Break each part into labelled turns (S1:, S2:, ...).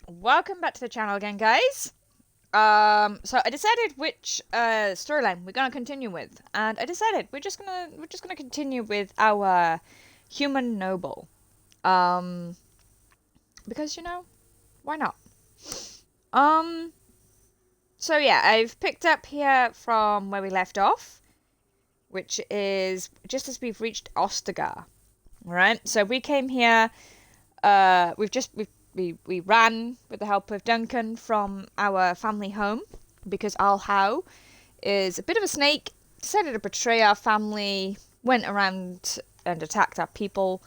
S1: welcome back to the channel again, guys. So I decided which storyline we're gonna continue with, and I decided we're just gonna continue with our human noble, because why not? So yeah, I've picked up here from where we left off, which is just as we've reached Ostagar. All right, so we came here. We ran with the help of Duncan from our family home because Al Howe is a bit of a snake, decided to betray our family, went around and attacked our people,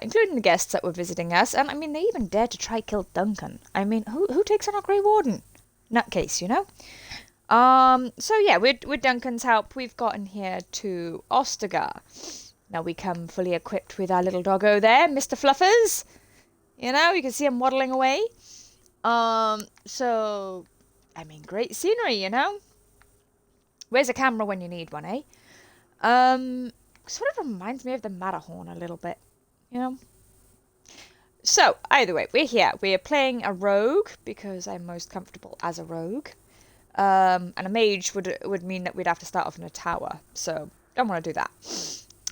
S1: including the guests that were visiting us, and I mean, they even dared to try kill Duncan. I mean, who takes on a Grey Warden? Nutcase, So yeah, with Duncan's help, we've gotten here to Ostagar. Now we come fully equipped with our little doggo there, Mr. Fluffers. You can see him waddling away. So, I mean, great scenery, Where's a camera when you need one, eh? Sort of reminds me of the Matterhorn a little bit, So, either way, we're here. We're playing a rogue, because I'm most comfortable as a rogue. And a mage would mean that we'd have to start off in a tower, so don't want to do that.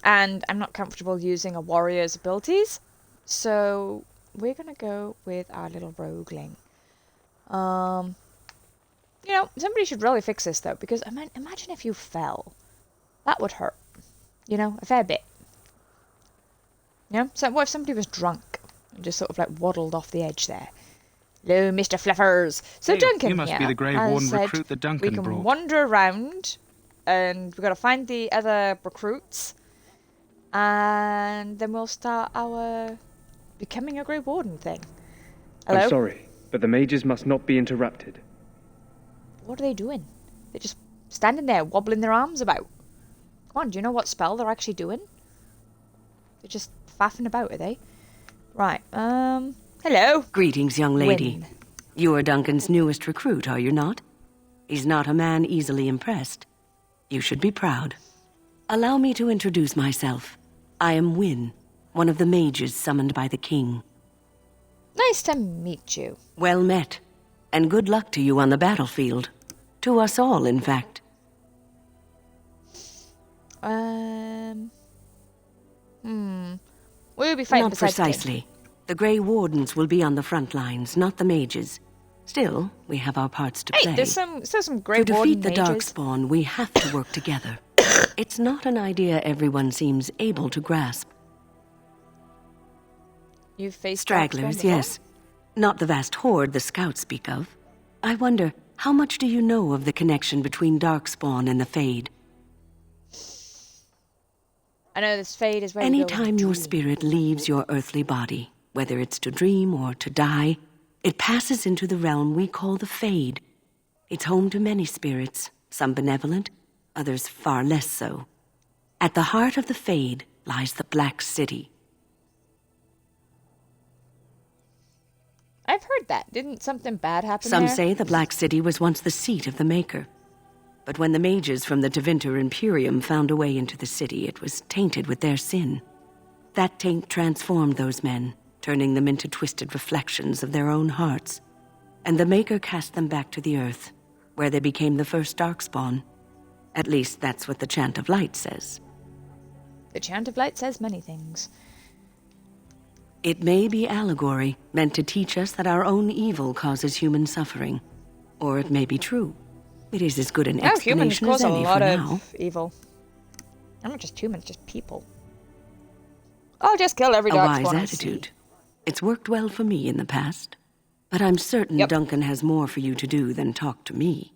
S1: And I'm not comfortable using a warrior's abilities, so we're going to go with our little rogueling. Somebody should really fix this, though, because imagine if you fell. That would hurt. A fair bit. So what if somebody was drunk and just sort of like waddled off the edge there? Hello, Mr. Fluffers. So hey, Duncan
S2: you must
S1: here,
S2: be the Grey Warden recruit that Duncan
S1: we can
S2: brought.
S1: Wander around, and we've got to find the other recruits, and then we'll start our becoming a Grey Warden thing. Hello?
S3: I'm sorry, but the mages must not be interrupted.
S1: What are they doing? They're just standing there, wobbling their arms about. Come on, do you know what spell they're actually doing? They're just faffing about, are they? Right, hello.
S4: Greetings, young lady.
S1: Wynne.
S4: You are Duncan's newest recruit, are you not? He's not a man easily impressed. You should be proud. Allow me to introduce myself. I am Wynne, one of the mages summoned by the king.
S1: Nice to meet you.
S4: Well met, and good luck to you on the battlefield. To us all, in fact.
S1: We'll be fighting
S4: Not
S1: beside the king.
S4: precisely. The Grey Wardens will be on the front lines, not the mages. Still, we have our parts to play.
S1: Hey, there's some Grey
S4: To
S1: Warden
S4: defeat the
S1: mages.
S4: Darkspawn, we have to work together. It's not an idea everyone seems able to grasp.
S1: You've faced
S4: Stragglers,
S1: Darkspawn before?
S4: yes. Not the vast horde the scouts speak of. I wonder, how much do you know of the connection between Darkspawn and the Fade?
S1: I know this Fade is where we go
S4: Anytime your spirit leaves your earthly body, whether it's to dream or to die, it passes into the realm we call the Fade. It's home to many spirits, some benevolent, others far less so. At the heart of the Fade lies the Black City.
S1: I've heard that. Didn't something bad happen
S4: Some
S1: there?
S4: say the Black City was once the seat of the Maker. But when the mages from the Tevinter Imperium found a way into the city, it was tainted with their sin. That taint transformed those men, turning them into twisted reflections of their own hearts. And the Maker cast them back to the earth, where they became the first Darkspawn. At least that's what the Chant of Light says.
S1: The Chant of Light says many things.
S4: It may be allegory, meant to teach us that our own evil causes human suffering. Or it may be true. It is as good an
S1: Humans
S4: explanation
S1: cause
S4: as
S1: a
S4: any
S1: lot
S4: for
S1: of
S4: now.
S1: evil. And not just humans, just people. I'll just kill every
S4: A
S1: Darkspawn
S4: wise
S1: I see.
S4: attitude. It's worked well for me in the past. But I'm certain
S1: Yep.
S4: Duncan has more for you to do than talk to me.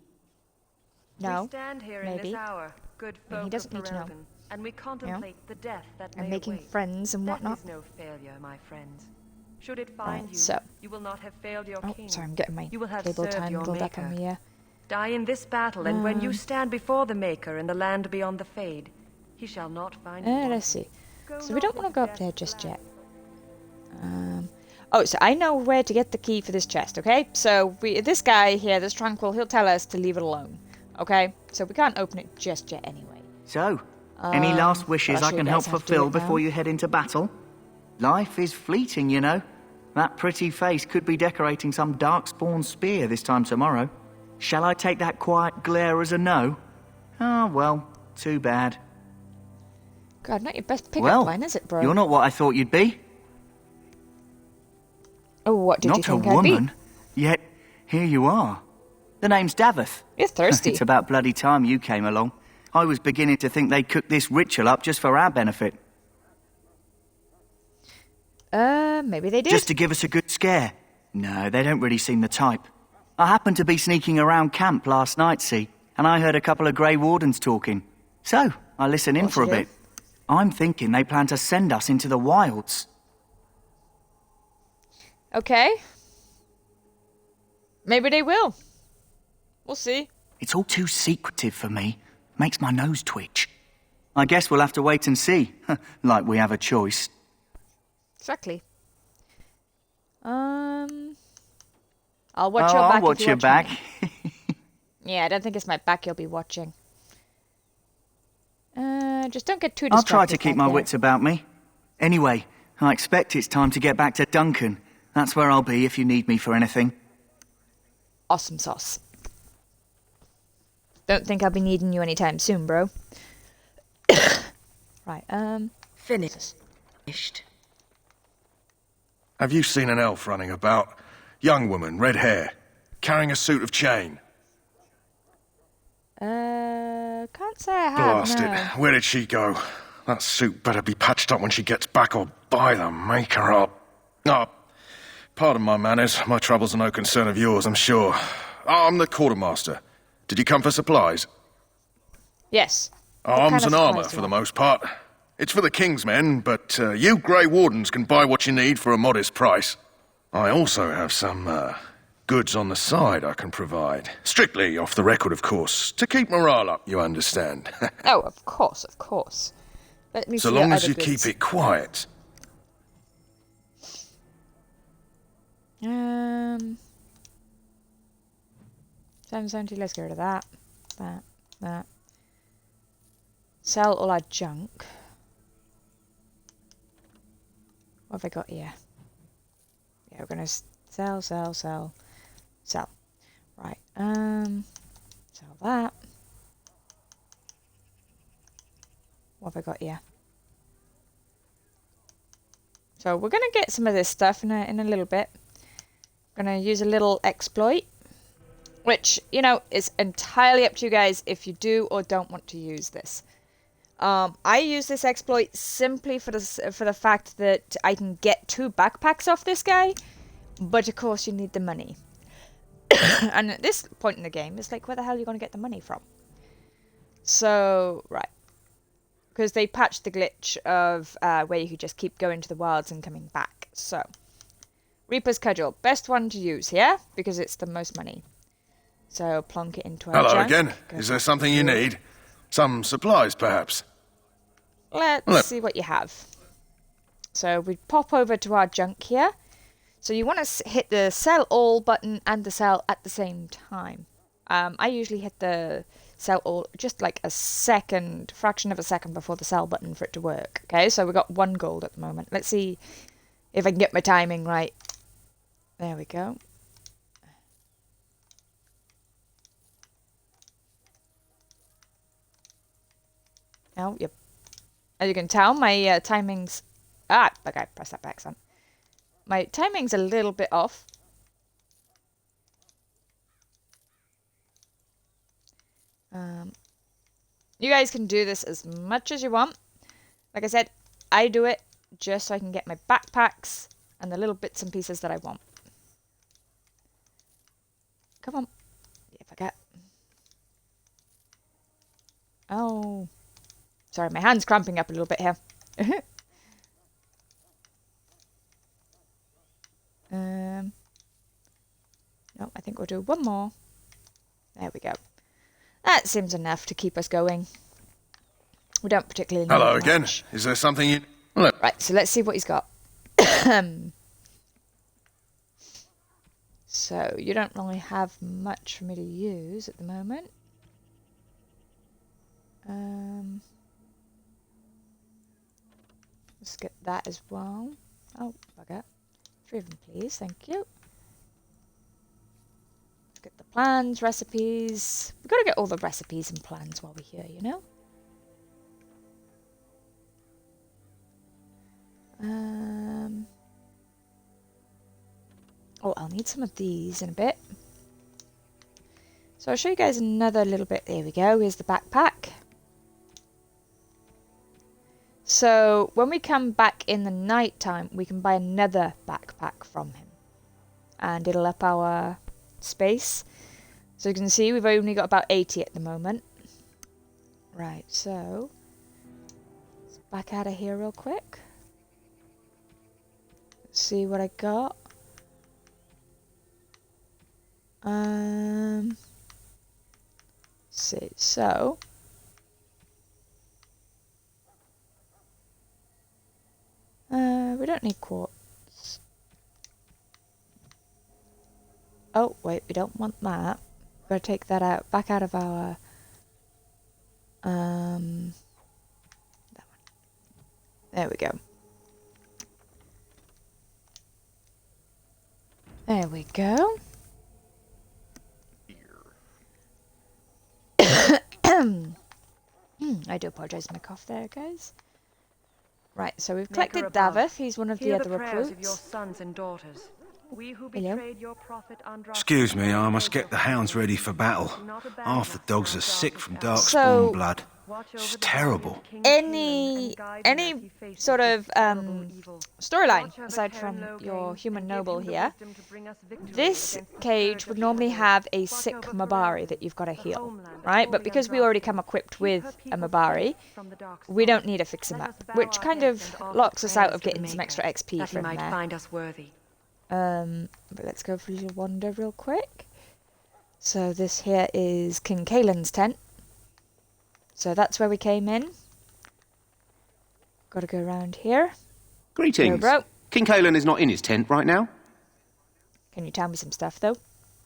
S1: No,
S5: We stand here
S1: maybe.
S5: in this hour, good
S1: I mean, he
S5: folk
S1: doesn't
S5: of
S1: need to know.
S5: Ferelden, and we contemplate the death that
S1: I'm
S5: may
S1: making
S5: await.
S1: friends and whatnot.
S5: That is no failure, my friends. Should it find
S1: Right,
S5: you,
S1: so.
S5: you will not have failed your
S1: Oh,
S5: king.
S1: sorry, I'm getting my
S5: You will have
S1: table
S5: served your
S1: tangled up on
S5: maker.
S1: me here.
S5: Die in this battle, and when you stand before the Maker in the land beyond the Fade, he shall not find you
S1: Let's
S5: wanting.
S1: see.
S5: Go
S1: So we
S5: not
S1: don't want to
S5: into
S1: go up
S5: death's
S1: there just
S5: land.
S1: yet. Oh, so I know where to get the key for this chest, okay? So this guy here, this Tranquil, he'll tell us to leave it alone, okay? So we can't open it just yet anyway.
S6: So, any last wishes
S1: but I'll
S6: I
S1: show
S6: can
S1: you
S6: help
S1: guys how to do
S6: fulfill
S1: it now.
S6: before you head into battle? Life is fleeting, you know. That pretty face could be decorating some Darkspawn spear this time tomorrow. Shall I take that quiet glare as a no? Oh, well, too bad.
S1: God, not your best pickup line, is it, bro?
S6: You're not what I thought you'd be.
S1: Oh, what did you think I'd be?
S6: Not a woman, yet here you are. The name's Daveth.
S1: You're thirsty.
S6: It's about bloody time you came along. I was beginning to think they cooked this ritual up just for our benefit.
S1: Maybe they did.
S6: Just to give us a good scare. No, they don't really seem the type. I happened to be sneaking around camp last night, see, and I heard a couple of Grey Wardens talking. So, I listened in for a bit. I'm thinking they plan to send us into the wilds.
S1: Okay. Maybe they will. We'll see.
S6: It's all too secretive for me. Makes my nose twitch. I guess we'll have to wait and see. Like we have a choice.
S1: Exactly. I'll watch your back.
S6: I'll watch your back.
S1: Yeah, I don't think it's my back you'll be watching. Just don't get too distracted.
S6: I'll try to keep my wits about me. Anyway, I expect it's time to get back to Duncan. That's where I'll be if you need me for anything.
S1: Awesome sauce. Don't think I'll be needing you anytime soon, bro. Right,
S5: Finished.
S7: Have you seen an elf running about? Young woman, red hair, carrying a suit of chain.
S1: Can't say I have,
S7: Blast
S1: no.
S7: it. Where did she go? That suit better be patched up when she gets back, or by the maker up. Oh, pardon my manners. My troubles are no concern of yours, I'm sure. I'm the quartermaster. Did you come for supplies?
S1: Yes.
S7: Arms and armour, for the most part. It's for the King's men, but you Grey Wardens can buy what you need for a modest price. I also have some goods on the side I can provide. Strictly off the record, of course. To keep morale up, you understand.
S1: Oh, of course, of course. Let me see
S7: So
S1: your
S7: long as
S1: other
S7: you
S1: goods.
S7: keep it quiet.
S1: $770, let's get rid of that. That. Sell all our junk. What have I got here? Yeah, we're gonna sell. Right, sell that. What have I got here? So we're gonna get some of this stuff in a little bit. Gonna use a little exploit, which, you know, is entirely up to you guys if you do or don't want to use this. I use this exploit simply for the fact that I can get 2 backpacks off this guy, but of course you need the money. And at this point in the game, it's like, where the hell are you going to get the money from? So, right. Because they patched the glitch of where you could just keep going to the wilds and coming back. So, Reaper's Cudgel, best one to use here, because it's the most money. So, plonk it into our
S7: Hello
S1: junk.
S7: again. Is there something you need? Some supplies, perhaps?
S1: Let's see what you have. So we pop over to our junk here. So you want to hit the sell all button and the sell at the same time. I usually hit the sell all just like a fraction of a second before the sell button for it to work. Okay, so we got 1 gold at the moment. Let's see if I can get my timing right. There we go. Oh, yep. As you can tell, my timing's... okay, press that back, son. My timing's a little bit off. You guys can do this as much as you want. Like I said, I do it just so I can get my backpacks and the little bits and pieces that I want. Come on. Yeah, forget. Oh... Sorry, my hand's cramping up a little bit here. No, I think we'll do 1 more. There we go. That seems enough to keep us going. We don't particularly need
S7: Hello again.
S1: much.
S7: Is there something you...
S1: Right, so let's see what he's got. So, you don't really have much for me to use at the moment. Let's get that as well. Oh, bugger. 3 of them, please. Thank you. Let's get the plans, recipes. We've got to get all the recipes and plans while we're here, you know? Oh, I'll need some of these in a bit. So I'll show you guys another little bit. There we go. Here's the backpack. So when we come back in the night time, we can buy another backpack from him. And it'll up our space. So you can see we've only got about 80 at the moment. Right, so let's back out of here real quick. Let's see what I got. Let's see, so we don't need quartz. Oh wait, we don't want that. Gotta take that out, back out of our that one. There we go. There we go. I do apologise for my cough there, guys. Right, so we've collected Davith. He's one of the other recruits.
S5: Of your sons and daughters. We who betrayed your prophet
S2: Excuse me, I must get the hounds ready for battle. Half the dogs are sick from Darkspawn
S1: So,
S2: blood. It's terrible.
S1: Any sort of storyline aside from your human noble here, this cage would normally have a sick Mabari that you've got to heal, right? But because we already come equipped with a Mabari, we don't need to fix him up, which kind of locks us out of getting some extra XP from
S5: might
S1: there.
S5: find us worthy.
S1: But let's go for a little wander real quick. So this here is King Kaelin's tent. So that's where we came in. Gotta go around here.
S8: Greetings.
S1: Bro.
S8: King Kaelin is not in his tent right now.
S1: Can you tell me some stuff, though?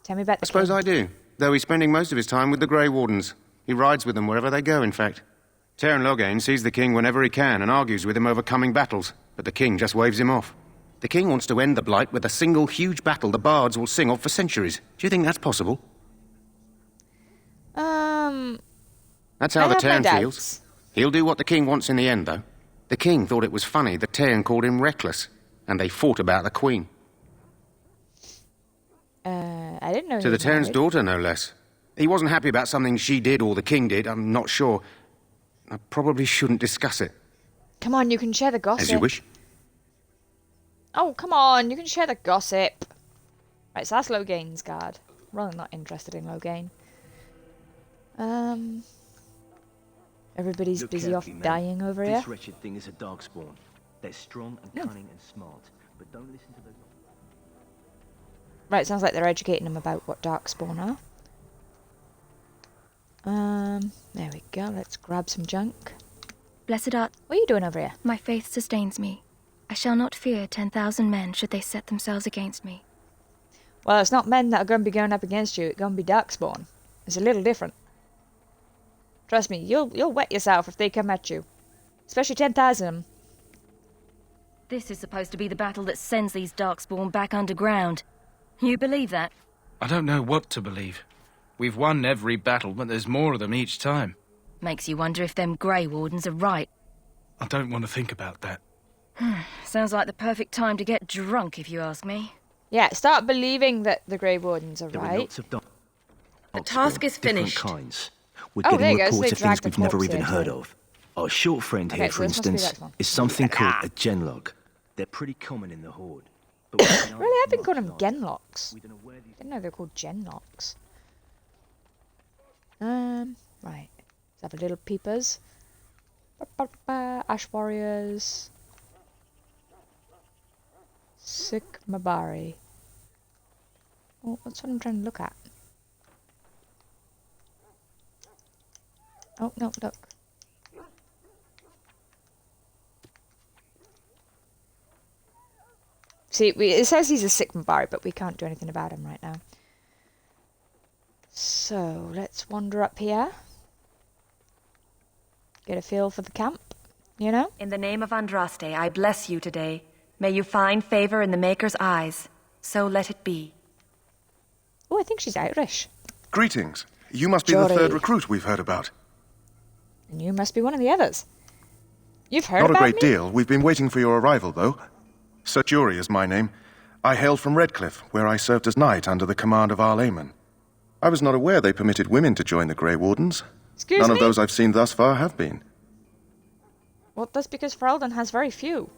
S1: Tell me about the
S8: I suppose
S1: king.
S8: I do, though he's spending most of his time with the Grey Wardens. He rides with them wherever they go, in fact. Teyrn Loghain sees the king whenever he can and argues with him over coming battles, but the king just waves him off. The king wants to end the Blight with a single huge battle the bards will sing of for centuries. Do you think that's possible? That's how the Teyrn feels. He'll do what the king wants in the end, though. The king thought it was funny that Teyrn called him reckless, and they fought about the queen.
S1: I didn't know.
S8: To the Teyrn's daughter, no less. He wasn't happy about something she did or the king did, I'm not sure. I probably shouldn't discuss it.
S1: Come on, you can share the gossip.
S8: As you wish.
S1: Oh, come on, you can share the gossip. Right, so that's Loghain's guard. Really not interested in Loghain. Everybody's
S9: Look
S1: busy off
S9: carefully, man.
S1: dying over here.
S9: This wretched thing is a Darkspawn. They're strong and cunning and smart, but don't listen to those...
S1: Right, sounds like they're educating them about what Darkspawn are. There we go. Let's grab some junk.
S10: Blessed art...
S1: What are you doing over here?
S10: My faith sustains me. I shall not fear 10,000 men should they set themselves against me.
S1: Well, it's not men that are going to be going up against you. It's going to be Darkspawn. It's a little different. Trust me, you'll wet yourself if they come at you. Especially 10,000 of them.
S10: This is supposed to be the battle that sends these Darkspawn back underground. You believe that?
S2: I don't know what to believe. We've won every battle, but there's more of them each time.
S10: Makes you wonder if them Grey Wardens are right.
S2: I don't want to think about that.
S10: Sounds like the perfect time to get drunk, if you ask me.
S1: Yeah, start believing that the Grey Wardens are
S9: There are
S1: right.
S9: lots of
S5: The task is finished.
S9: different kinds. We're
S1: Oh, there
S9: getting
S1: you go, so
S9: reports
S1: they
S9: of things
S1: dragged the
S9: we've never
S1: corpse
S9: even
S1: here,
S9: heard
S1: too.
S9: of. Our short friend
S1: Okay,
S9: here,
S1: so
S9: for
S1: this must be
S9: instance,
S1: that one.
S9: is something called
S1: Ah.
S9: a genlog. They're pretty common in the Horde. But we can't
S1: Really, I've been
S9: much
S1: calling them
S9: larger.
S1: genlocks.
S9: We don't know where these...
S1: Didn't know they were called genlocks. Right. Let's have a little peepers. Ash warriors. Sick Mabari. Oh, that's what I'm trying to look at. Oh, no, look. See, it says he's a sick Mabari, but we can't do anything about him right now. So, let's wander up here. Get a feel for the camp, you know?
S5: In the name of Andraste, I bless you today. May you find favor in the Maker's eyes. So let it be.
S1: Oh, I think she's Irish.
S7: Greetings. You must be
S1: Jory.
S7: the third recruit we've heard about.
S1: And you must be one of the others. You've heard
S7: Not a
S1: about
S7: great
S1: me?
S7: deal. We've been waiting for your arrival, though. Sir Jory is my name. I hail from Redcliffe, where I served as knight under the command of Arl Eamon. I was not aware they permitted women to join the Grey Wardens.
S1: Excuse
S7: None
S1: me?
S7: of those I've seen thus far have been.
S1: Well, that's because Ferelden has very few.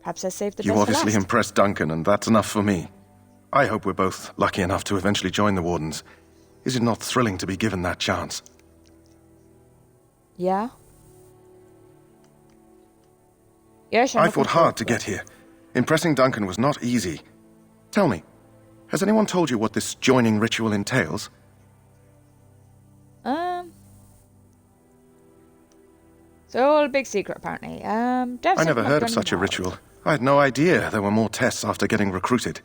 S1: Perhaps I saved the
S7: You
S1: best for
S7: obviously
S1: last.
S7: impressed Duncan, and that's enough for me. I hope we're both lucky enough to eventually join the Wardens. Is it not thrilling to be given that chance?
S1: Yeah. Yeah, sure.
S7: I fought hard to get here. Impressing Duncan was not easy. Tell me, has anyone told you what this joining ritual entails?
S1: It's all a big secret, apparently.
S7: I never heard of such a ritual. I had no idea there were more tests after getting recruited.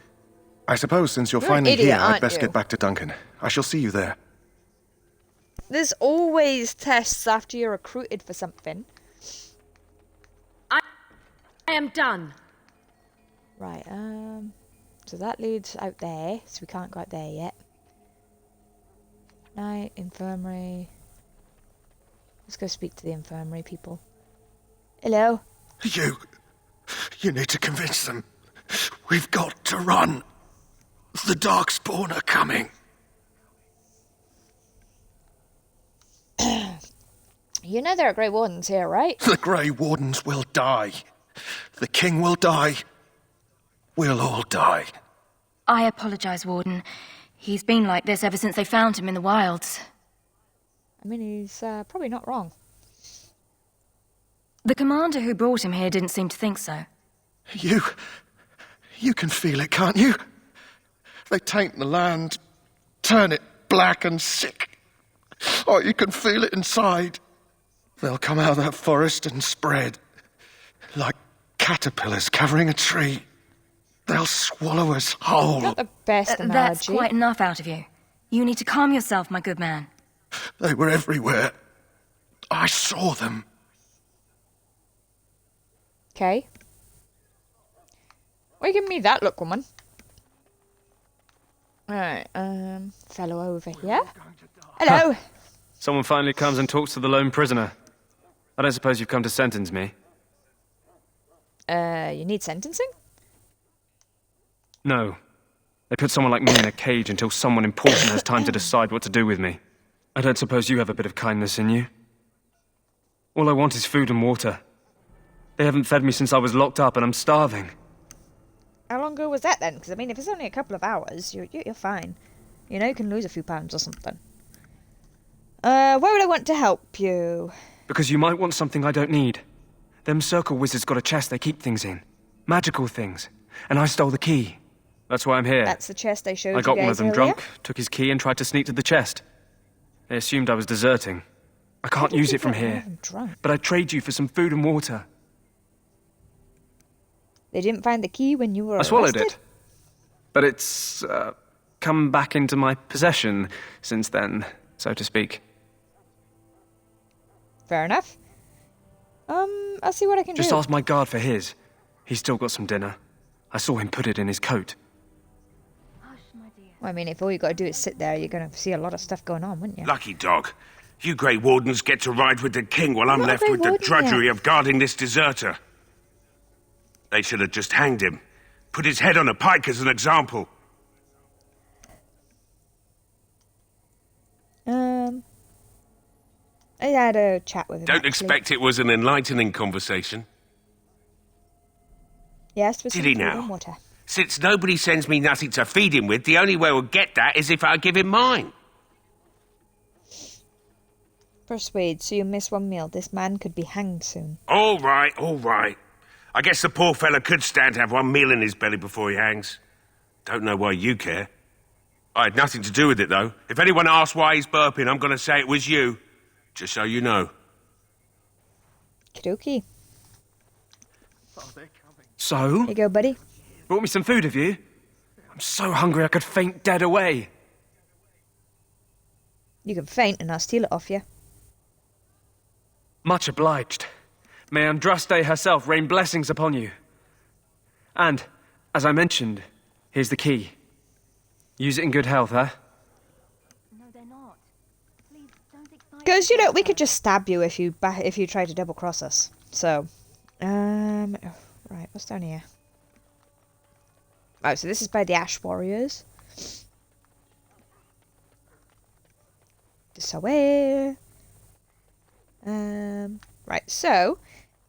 S7: I suppose since you're
S1: You're an
S7: finally
S1: idiot,
S7: here, I'd
S1: aren't
S7: best
S1: you?
S7: get back to Duncan. I shall see you there.
S1: There's always tests after you're recruited for something.
S5: I am done.
S1: Right, so that leads out there, so we can't go out there yet. Night, infirmary. Let's go speak to the infirmary people. Hello?
S7: You need to convince them. We've got to run. The Darkspawn are coming.
S1: You know there are Grey Wardens here, right?
S7: The Grey Wardens will die. The King will die. We'll all die.
S10: I apologize, Warden. He's been like this ever since they found him in the wilds.
S1: I mean, he's probably not wrong.
S10: The commander who brought him here didn't seem to think so.
S7: You can feel it, can't you? They taint the land, turn it black and sick. Oh, you can feel it inside. They'll come out of that forest and spread, like caterpillars covering a tree. They'll swallow us whole.
S1: Not the best analogy.
S10: That's quite enough out of you. You need to calm yourself, my good man.
S7: They were everywhere. I saw them.
S1: Okay. Why are you giving me that look, woman? Alright, fellow over here. Hello!
S3: Someone finally comes and talks to the lone prisoner. I don't suppose you've come to sentence me?
S1: You need sentencing?
S3: No. They put someone like me in a cage until someone important has time to decide what to do with me. I don't suppose you have a bit of kindness in you? All I want is food and water. They haven't fed me since I was locked up and I'm starving.
S1: How long ago was that then? Because, I mean, if it's only a couple of hours, you're fine. You know, you can lose a few pounds or something. Why would I want to help you?
S3: Because you might want something I don't need. Them circle wizards got a chest they keep things in. Magical things. And I stole the key. That's why I'm here.
S1: That's the chest I showed you
S3: I got
S1: guys
S3: one of them
S1: earlier.
S3: drunk, took his key and tried to sneak to the chest. They assumed I was deserting. I can't use it from here.
S1: Drunk?
S3: But I'd trade you for some food and water.
S1: They didn't find the key when you were
S3: I swallowed
S1: arrested?
S3: it. But it's come back into my possession since then, so to speak.
S1: Fair enough. I'll see what I can
S3: Just
S1: do.
S3: ask my guard for his. He's still got some dinner. I saw him put it in his coat.
S1: Well, I mean, if all you got to do is sit there, you're going to see a lot of stuff going on, wouldn't you?
S11: Lucky dog. You Grey Wardens get to ride with the king while I'm
S1: not a
S11: left
S1: Grey
S11: with the
S1: Warden
S11: drudgery
S1: yet.
S11: of guarding this deserter. They should have just hanged him. Put his head on a pike as an example.
S1: I had a chat with him.
S11: Don't
S1: actually.
S11: expect it was an enlightening conversation.
S1: Yes, with
S11: Did
S1: some
S11: he
S1: food
S11: now?
S1: and water.
S11: Since nobody sends me nothing to feed him with, the only way we'll get that is if I give him mine.
S1: Persuade, so you miss one meal. This man could be hanged soon.
S11: All right, all right. I guess the poor fella could stand to have one meal in his belly before he hangs. Don't know why you care. I had nothing to do with it, though. If anyone asks why he's burping, I'm going to say it was you. Just so you know.
S1: Kidoki.
S3: So?
S1: Here you go, buddy.
S3: Brought me some food, have you? I'm so hungry I could faint dead away.
S1: You can faint and I'll steal it off you.
S3: Much obliged. May Andraste herself rain blessings upon you. And, as I mentioned, here's the key. Use it in good health, huh?
S10: No, they're not. Please, don't excite
S1: Because, you know, we could just stab you if you try to double-cross us. So, right, what's down here? Oh, so this is by the Ash Warriors. This away. Right, so,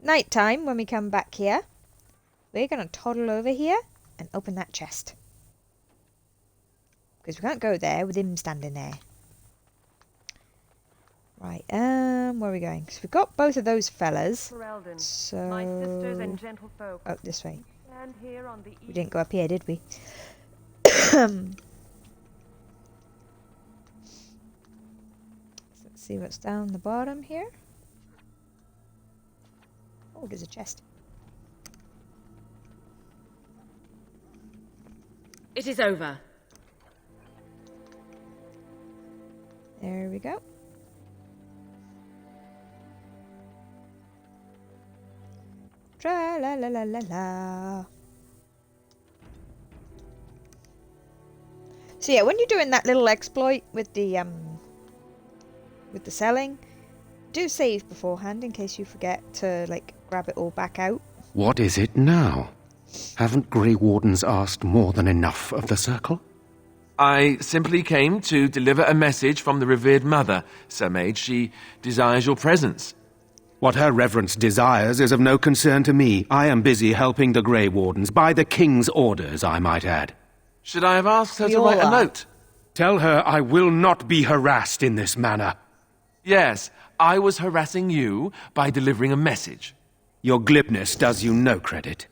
S1: nighttime when we come back here, we're going to toddle over here and open that chest. Because we can't go there with him standing there. Right, where are we going? So we've got both of those fellas. So...
S5: my sisters and gentlefolk.
S1: Oh, this way.
S5: Stand here on the
S1: We didn't go up here, did we? Let's see what's down the bottom here. Oh, there's a chest.
S12: It is over.
S1: There we go. Tra la la la la la. So yeah, when you're doing that little exploit with the selling, do save beforehand in case you forget to like grab it all back out.
S8: What is it now? Haven't Grey Wardens asked more than enough of the Circle?
S13: I simply came to deliver a message from the revered mother, Sir Mage. She desires your presence.
S8: What her reverence desires is of no concern to me. I am busy helping the Grey Wardens, by the King's orders, I might add.
S13: Should I have asked her to write a note?
S8: Tell her I will not be harassed in this manner.
S13: Yes, I was harassing you by delivering a message.
S8: Your glibness does you no credit.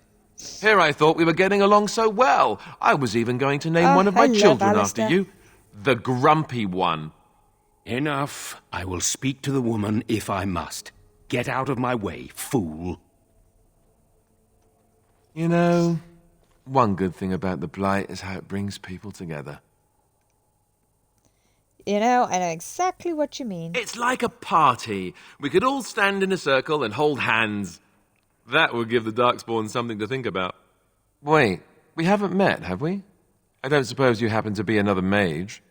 S13: Here I thought we were getting along so well. I was even going to name one of my children after you. The Grumpy One.
S8: Enough. I will speak to the woman if I must. Get out of my way, fool.
S13: You know, one good thing about the Blight is how it brings people together.
S1: You know, I know exactly what you mean.
S13: It's like a party. We could all stand in a circle and hold hands. That would give the Darkspawn something to think about. Wait, we haven't met, have we? I don't suppose you happen to be another mage?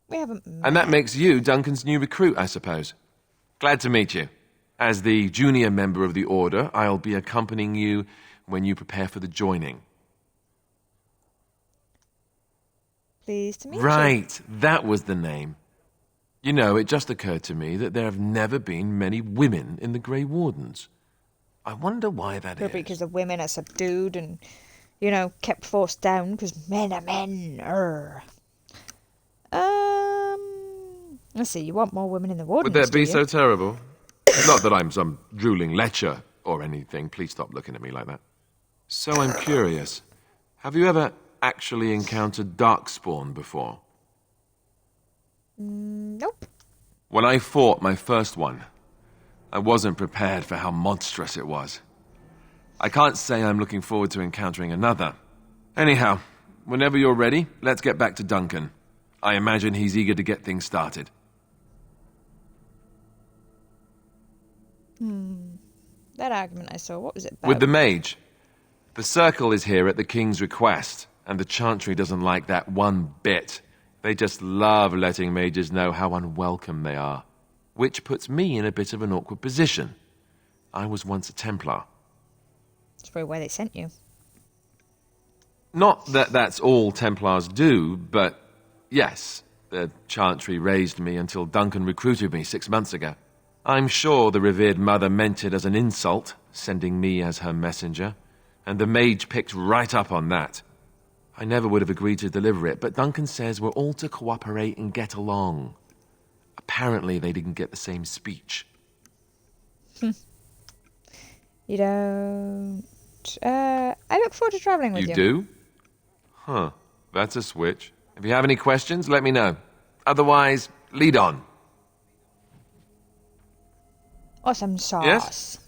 S1: We haven't met.
S13: And that makes you Duncan's new recruit, I suppose. Glad to meet you. As the junior member of the Order, I'll be accompanying you when you prepare for the joining.
S1: Pleased to meet you.
S13: Right, that was the name. You know, it just occurred to me that there have never been many women in the Grey Wardens. I wonder why that is.
S1: Probably because the women are subdued and, you know, kept forced down because men are men. Let's see, you want more women in the Wardens,
S13: Would that be
S1: do you?
S13: so terrible? Not that I'm some drooling lecher or anything. Please stop looking at me like that. So I'm curious. Have you ever actually encountered Darkspawn before?
S1: Nope.
S13: When I fought my first one, I wasn't prepared for how monstrous it was. I can't say I'm looking forward to encountering another. Anyhow, whenever you're ready, let's get back to Duncan. I imagine he's eager to get things started.
S1: That argument I saw, what was it about?
S13: With the mage. The Circle is here at the King's request, and the Chantry doesn't like that one bit. They just love letting mages know how unwelcome they are, which puts me in a bit of an awkward position. I was once a Templar.
S1: That's probably why they sent you.
S13: Not that that's all Templars do, but yes, the Chantry raised me until Duncan recruited me 6 months ago. I'm sure the revered mother meant it as an insult, sending me as her messenger, and the mage picked right up on that. I never would have agreed to deliver it, but Duncan says we're all to cooperate and get along. Apparently they didn't get the same speech.
S1: You don't... I look forward to travelling with you.
S13: You do? Huh. That's a switch. If you have any questions, let me know. Otherwise, lead on.
S1: Awesome sauce.
S13: Yes?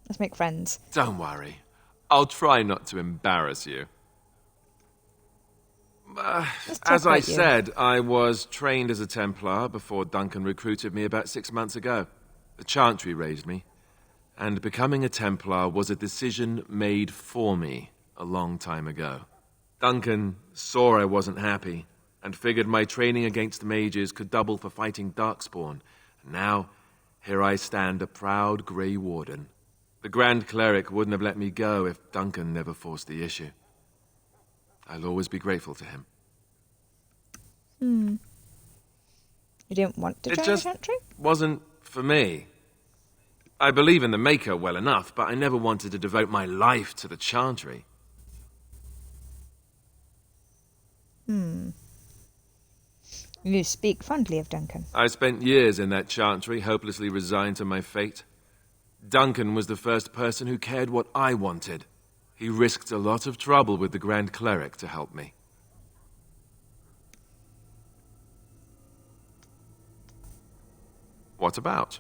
S1: Let's make friends.
S13: Don't worry. I'll try not to embarrass you. As I said, I was trained as a Templar before Duncan recruited me about 6 months ago. The Chantry raised me, and becoming a Templar was a decision made for me a long time ago. Duncan saw I wasn't happy, and figured my training against mages could double for fighting Darkspawn. And now, here I stand, a proud Grey Warden. The Grand Cleric wouldn't have let me go if Duncan never forced the issue. I'll always be grateful to him.
S1: You didn't want to join the Chantry?
S13: Wasn't for me. I believe in the Maker well enough, but I never wanted to devote my life to the Chantry.
S1: You speak fondly of Duncan.
S13: I spent years in that Chantry, hopelessly resigned to my fate. Duncan was the first person who cared what I wanted. He risked a lot of trouble with the Grand Cleric to help me. What about?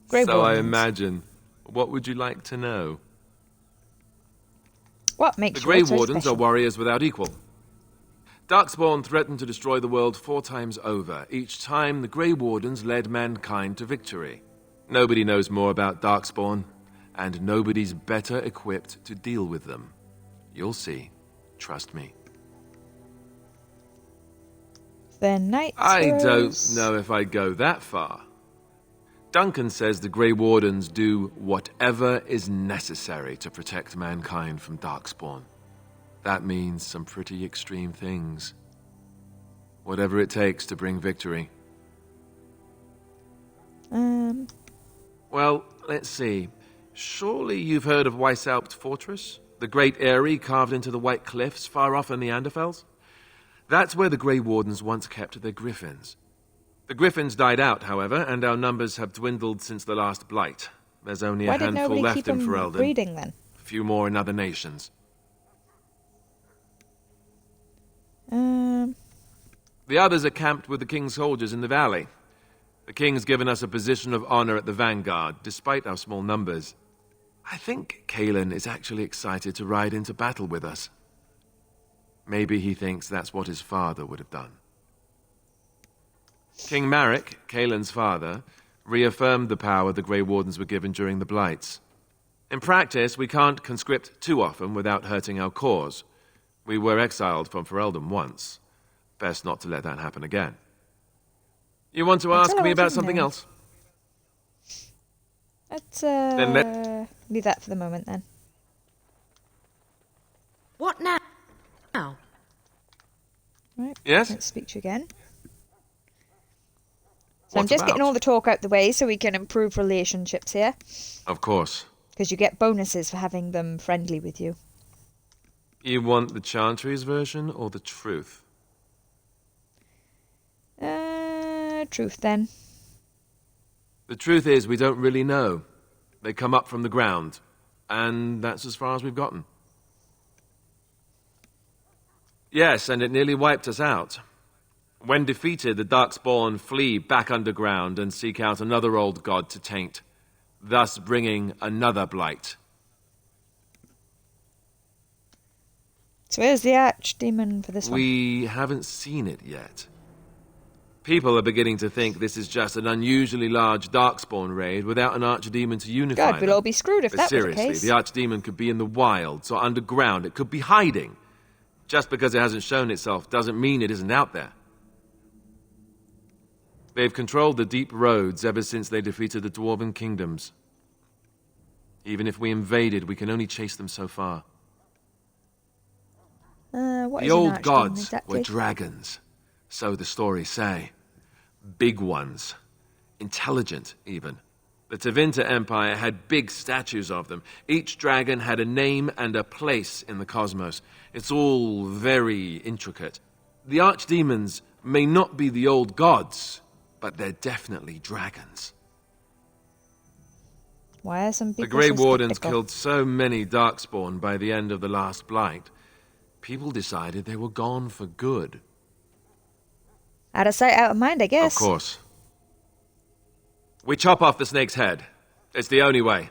S1: Grey
S13: So I
S1: Wardens.
S13: imagine. What would you like to know?
S1: What makes
S13: The Grey
S1: you so
S13: Wardens
S1: special?
S13: are warriors without equal. Darkspawn threatened to destroy the world 4 times over. Each time, the Grey Wardens led mankind to victory. Nobody knows more about Darkspawn, and nobody's better equipped to deal with them. You'll see. Trust me.
S1: They're knights.
S13: I don't
S1: heroes.
S13: know if I'd go that far. Duncan says the Grey Wardens do whatever is necessary to protect mankind from Darkspawn. That means some pretty extreme things. Whatever it takes to bring victory. Well, let's see. Surely you've heard of Weishaupt Fortress? The great eyrie carved into the White Cliffs far off in the Anderfels? That's where the Grey Wardens once kept their griffins. The griffins died out, however, and our numbers have dwindled since the last blight. There's only a
S1: Why did
S13: handful
S1: nobody
S13: left
S1: keep
S13: in
S1: them
S13: Ferelden.
S1: breeding then?
S13: A few more in other nations. The others are camped with the King's soldiers in the valley. The King's given us a position of honor at the vanguard, despite our small numbers. I think Kalen is actually excited to ride into battle with us. Maybe he thinks that's what his father would have done. King Marek, Kalen's father, reaffirmed the power the Grey Wardens were given during the Blights. In practice, we can't conscript too often without hurting our cause. We were exiled from Ferelden once. Best not to let that happen again. You want to ask me about something else?
S1: Let's
S13: Then
S1: leave that for the moment then.
S5: What now?
S1: Right.
S13: Yes?
S1: Let's speak to you again. So I'm
S13: What
S1: just getting
S13: about?
S1: all the talk out the way so we can improve relationships here.
S13: Of course.
S1: Because you get bonuses for having them friendly with you.
S13: You want the Chantry's version or the truth?
S1: Truth then.
S13: The truth is, we don't really know. They come up from the ground, and that's as far as we've gotten. Yes, and it nearly wiped us out. When defeated, the Darkspawn flee back underground and seek out another old god to taint, thus bringing another blight.
S1: So where's the archdemon for this one?
S13: We haven't seen it yet. People are beginning to think this is just an unusually large Darkspawn raid without an archdemon to unify
S1: God, we'll
S13: them.
S1: all be screwed if
S13: But
S1: that was the
S13: seriously,
S1: case.
S13: the archdemon could be in the wilds or underground. It could be hiding. Just because it hasn't shown itself doesn't mean it isn't out there. They've controlled the deep roads ever since they defeated the Dwarven kingdoms. Even if we invaded, we can only chase them so far.
S1: What
S13: The
S1: is an
S13: old
S1: archdemon
S13: gods
S1: exactly?
S13: were dragons, so the stories say. Big ones. Intelligent, even. The Tevinter Empire had big statues of them. Each dragon had a name and a place in the cosmos. It's all very intricate. The archdemons may not be the old gods, but they're definitely dragons.
S1: Why are some people
S13: The Grey
S1: so
S13: Wardens
S1: skeptical?
S13: killed so many Darkspawn by the end of the last Blight. People decided they were gone for good.
S1: Out of sight, out of mind, I guess.
S13: Of course. We chop off the snake's head. It's the only way.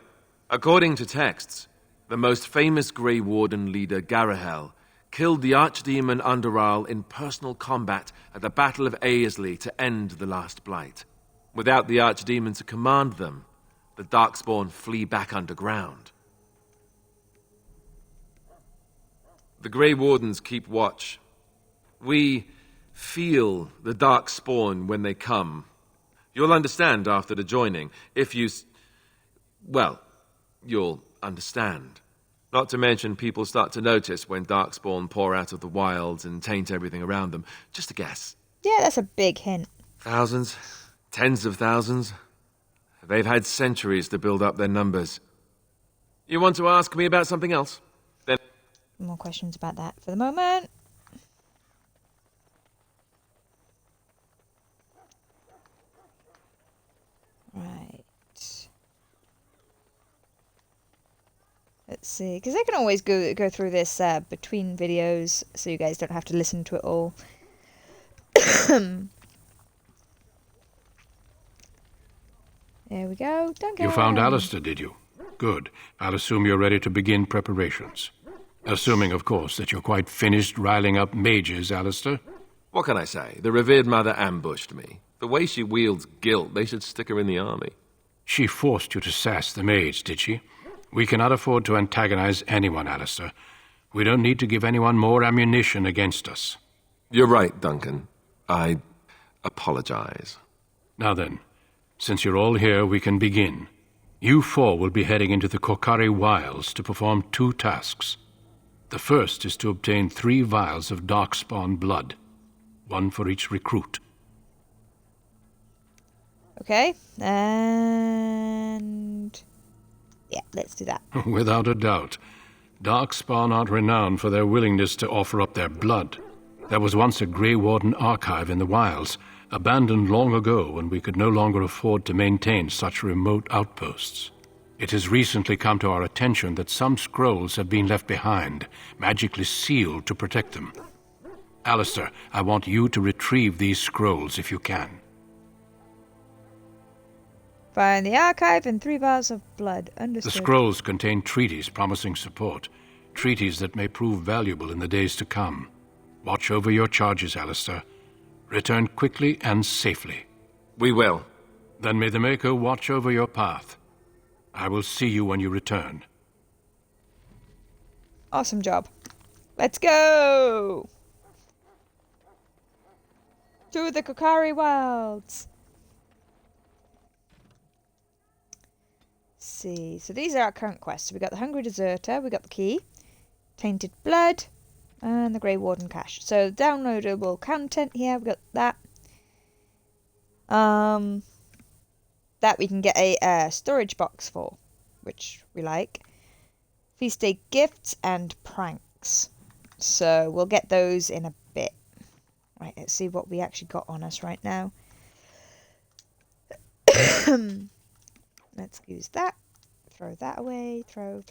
S13: According to texts, the most famous Grey Warden leader, Garahel, killed the Archdemon Underal in personal combat at the Battle of Aesley to end the Last Blight. Without the Archdemon to command them, the Darkspawn flee back underground. The Grey Wardens keep watch. We feel the Darkspawn when they come. You'll understand after the joining, if you... well, you'll understand. Not to mention people start to notice when Darkspawn pour out of the wilds and taint everything around them. Just a guess.
S1: Yeah, that's a big hint.
S13: Thousands? Tens of thousands? They've had centuries to build up their numbers. You want to ask me about something else? Then...
S1: More questions about that for the moment. Right. Let's see, because I can always go through this between videos, so you guys don't have to listen to it all. There we go. Duncan.
S12: You found Alistair, did you? Good. I'll assume you're ready to begin preparations. Assuming, of course, that you're quite finished riling up mages, Alistair.
S13: What can I say? The revered mother ambushed me. The way she wields guilt, they should stick her in the army.
S12: She forced you to sass the mage, did she? We cannot afford to antagonize anyone, Alistair. We don't need to give anyone more ammunition against us.
S13: You're right, Duncan. I apologize.
S12: Now then, since you're all here, we can begin. You four will be heading into the Korcari wilds to perform 2 tasks. The first is to obtain 3 vials of Darkspawn blood, 1 for each recruit.
S1: Okay, and... yeah, let's do that.
S12: Without a doubt. Darkspawn aren't renowned for their willingness to offer up their blood. There was once a Grey Warden archive in the wilds, abandoned long ago when we could no longer afford to maintain such remote outposts. It has recently come to our attention that some scrolls have been left behind, magically sealed to protect them. Alistair, I want you to retrieve these scrolls if you can.
S1: Find the archive and 3 vials of blood. Understood.
S12: The scrolls contain treaties promising support, treaties that may prove valuable in the days to come. Watch over your charges, Alistair. Return quickly and safely.
S13: We will.
S12: Then may the Maker watch over your path. I will see you when you return.
S1: Awesome job. Let's go! To the Korcari wilds. Let's see, so these are our current quests. So we got the Hungry Deserter, we got the key, Tainted Blood, and the Grey Warden cache. So downloadable content here, we got that. That we can get a storage box for, which we like. Feast day gifts and pranks. So we'll get those in a bit. Right, let's see what we actually got on us right now. Let's use that. Throw that away. Throw.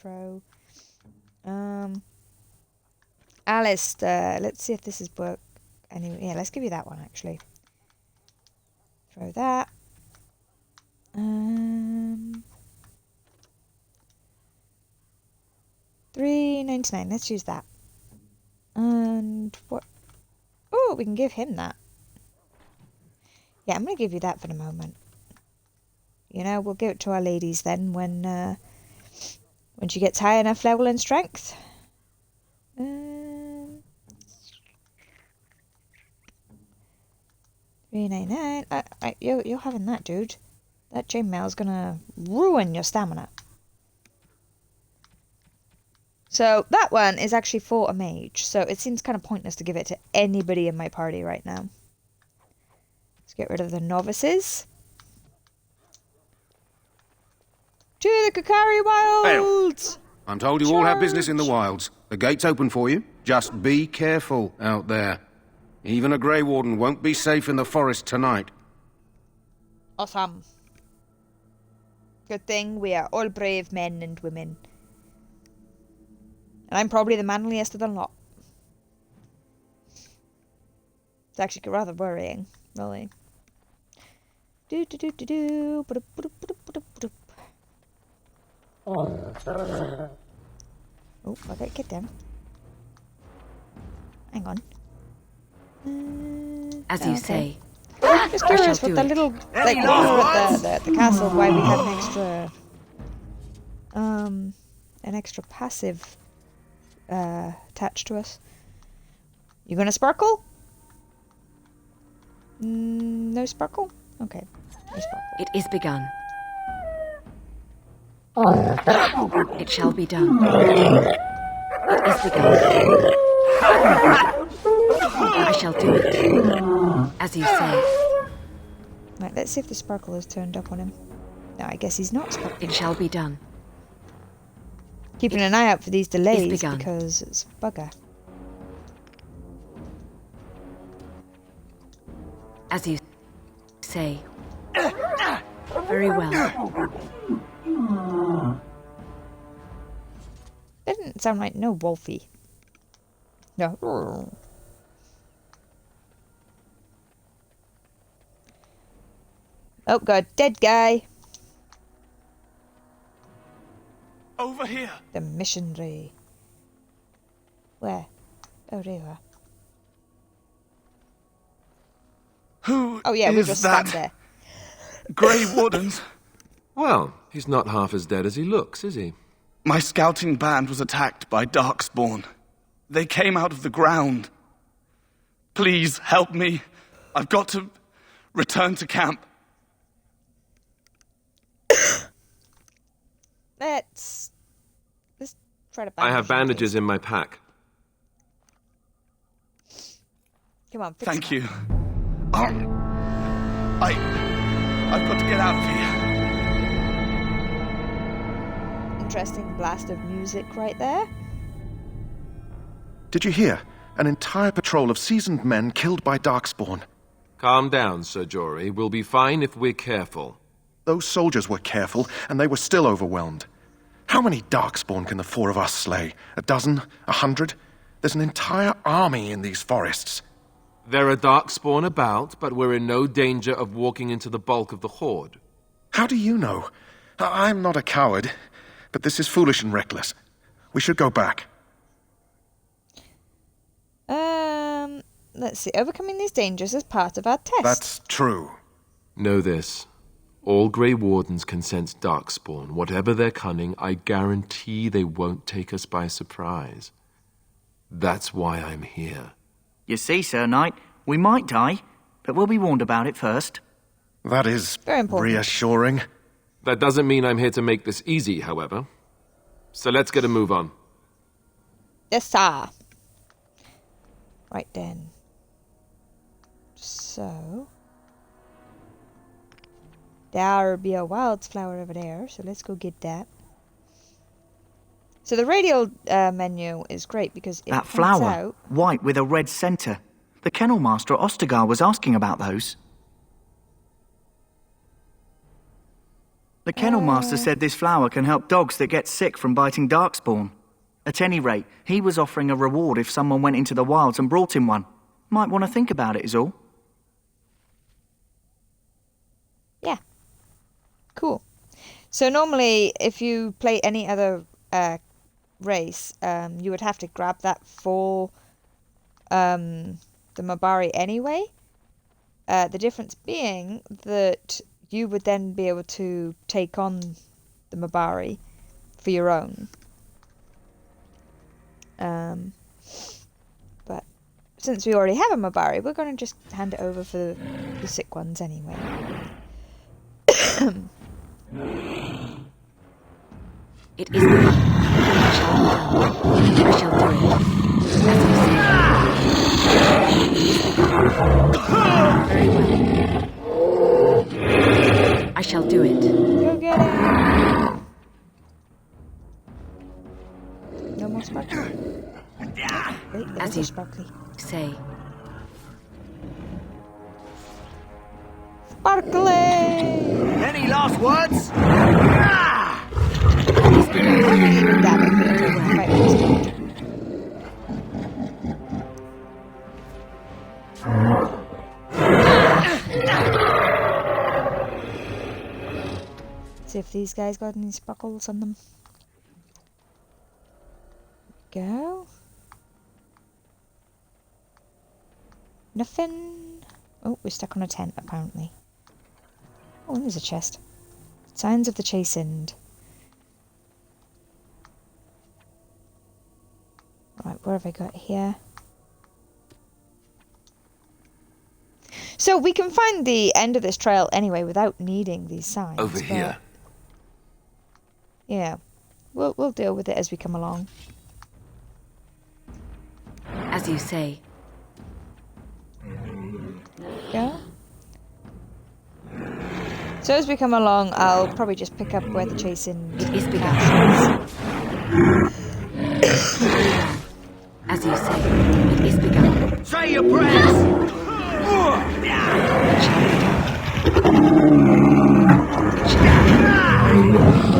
S1: Alistair, let's see if this is work. Anyway, yeah, let's give you that one actually. Throw that. $3.99. Let's use that. And what? Oh, we can give him that. Yeah, I'm gonna give you that for the moment. You know, we'll give it to our ladies then when she gets high enough level and strength. $3.99. You're having that, dude. That chainmail's gonna ruin your stamina. So that one is actually for a mage, so it seems kind of pointless to give it to anybody in my party right now. Let's get rid of the novices. To the Korcari wilds!
S8: Hail. I'm told you all have business in the wilds. The gate's open for you. Just be careful out there. Even a Grey Warden won't be safe in the forest tonight.
S1: Awesome. Good thing we are all brave men and women. And I'm probably the manliest of the lot. It's actually rather worrying, really. Oh, I got a kid down. Hang on.
S4: As you say.
S1: Just curious what the little, like, the castle, why we had an extra passive attached to us. You gonna sparkle? No sparkle? Okay. No sparkle.
S4: It is begun. It shall be done. It is begun. I shall do it. As you say.
S1: Right, let's see if the sparkle is turned up on him. No, I guess he's not sparkling.
S4: It shall be done.
S1: Keeping an eye out for these delays because it's a bugger.
S4: As you say. Very well.
S1: That didn't sound like no Wolfie. No. Oh god, dead guy.
S14: Over here.
S1: The missionary. Where? Oh, there you are.
S14: Who
S1: oh yeah, we
S14: is
S1: just
S14: that?
S1: stand there.
S14: Grey Wardens.
S13: Well, he's not half as dead as he looks, is he?
S14: My scouting band was attacked by Darkspawn. They came out of the ground. Please help me. I've got to return to camp.
S1: Let's try to bandage.
S13: I have bandages in my pack.
S1: Come on, fix
S14: Thank
S1: him
S14: you. I've got to get out of here.
S1: Interesting blast of music right there.
S7: Did you hear? An entire patrol of seasoned men killed by Darkspawn.
S13: Calm down, Sir Jory. We'll be fine if we're careful.
S7: Those soldiers were careful, and they were still overwhelmed. How many Darkspawn can the four of us slay? 12? 100? There's an entire army in these forests.
S13: There are Darkspawn about, but we're in no danger of walking into the bulk of the Horde.
S7: How do you know? I'm not a coward, but this is foolish and reckless. We should go back.
S1: Let's see. Overcoming these dangers is part of our test.
S7: That's true.
S13: Know this. All Grey Wardens can sense Darkspawn. Whatever their cunning, I guarantee they won't take us by surprise. That's why I'm here.
S6: You see, Sir Knight, we might die, but we'll be warned about it first.
S7: That is
S1: very important.
S7: Reassuring.
S13: That doesn't mean I'm here to make this easy, however. So let's get a move on.
S1: Yes, sir. Right then. So... there'll be a wildflower over there, so let's go get that. So the radial menu is great because it
S6: that
S1: points
S6: flower,
S1: out...
S6: white with a red centre. The kennel master at Ostergar was asking about those. The kennel master said this flower can help dogs that get sick from biting Darkspawn. At any rate, he was offering a reward if someone went into the wilds and brought him one. Might want to think about it is all.
S1: Yeah. Cool. So normally, if you play any other race, you would have to grab that for the Mabari anyway. The difference being that you would then be able to take on the Mabari for your own. But since we already have a Mabari, we're going to just hand it over for the sick ones anyway.
S4: It is the I shall do it. Very well. I shall do it.
S1: Go get it. No more sparkly. Wait,
S4: as you
S1: sparkly.
S4: Say.
S1: Sparkly!
S6: Any last words?
S1: See if these guys got any sparkles on them. Go. Nothing. Oh, we're stuck on a tent, apparently. Oh, and there's a chest. Signs of the chastened. Right, where have I got here? So we can find the end of this trail anyway without needing these signs.
S13: Over here.
S1: Yeah, we'll deal with it as we come along.
S4: As you say.
S1: Yeah. So as we come along, I'll probably just pick up where the chasing
S4: is begun. As you say, it is begun.
S11: Say your prayers!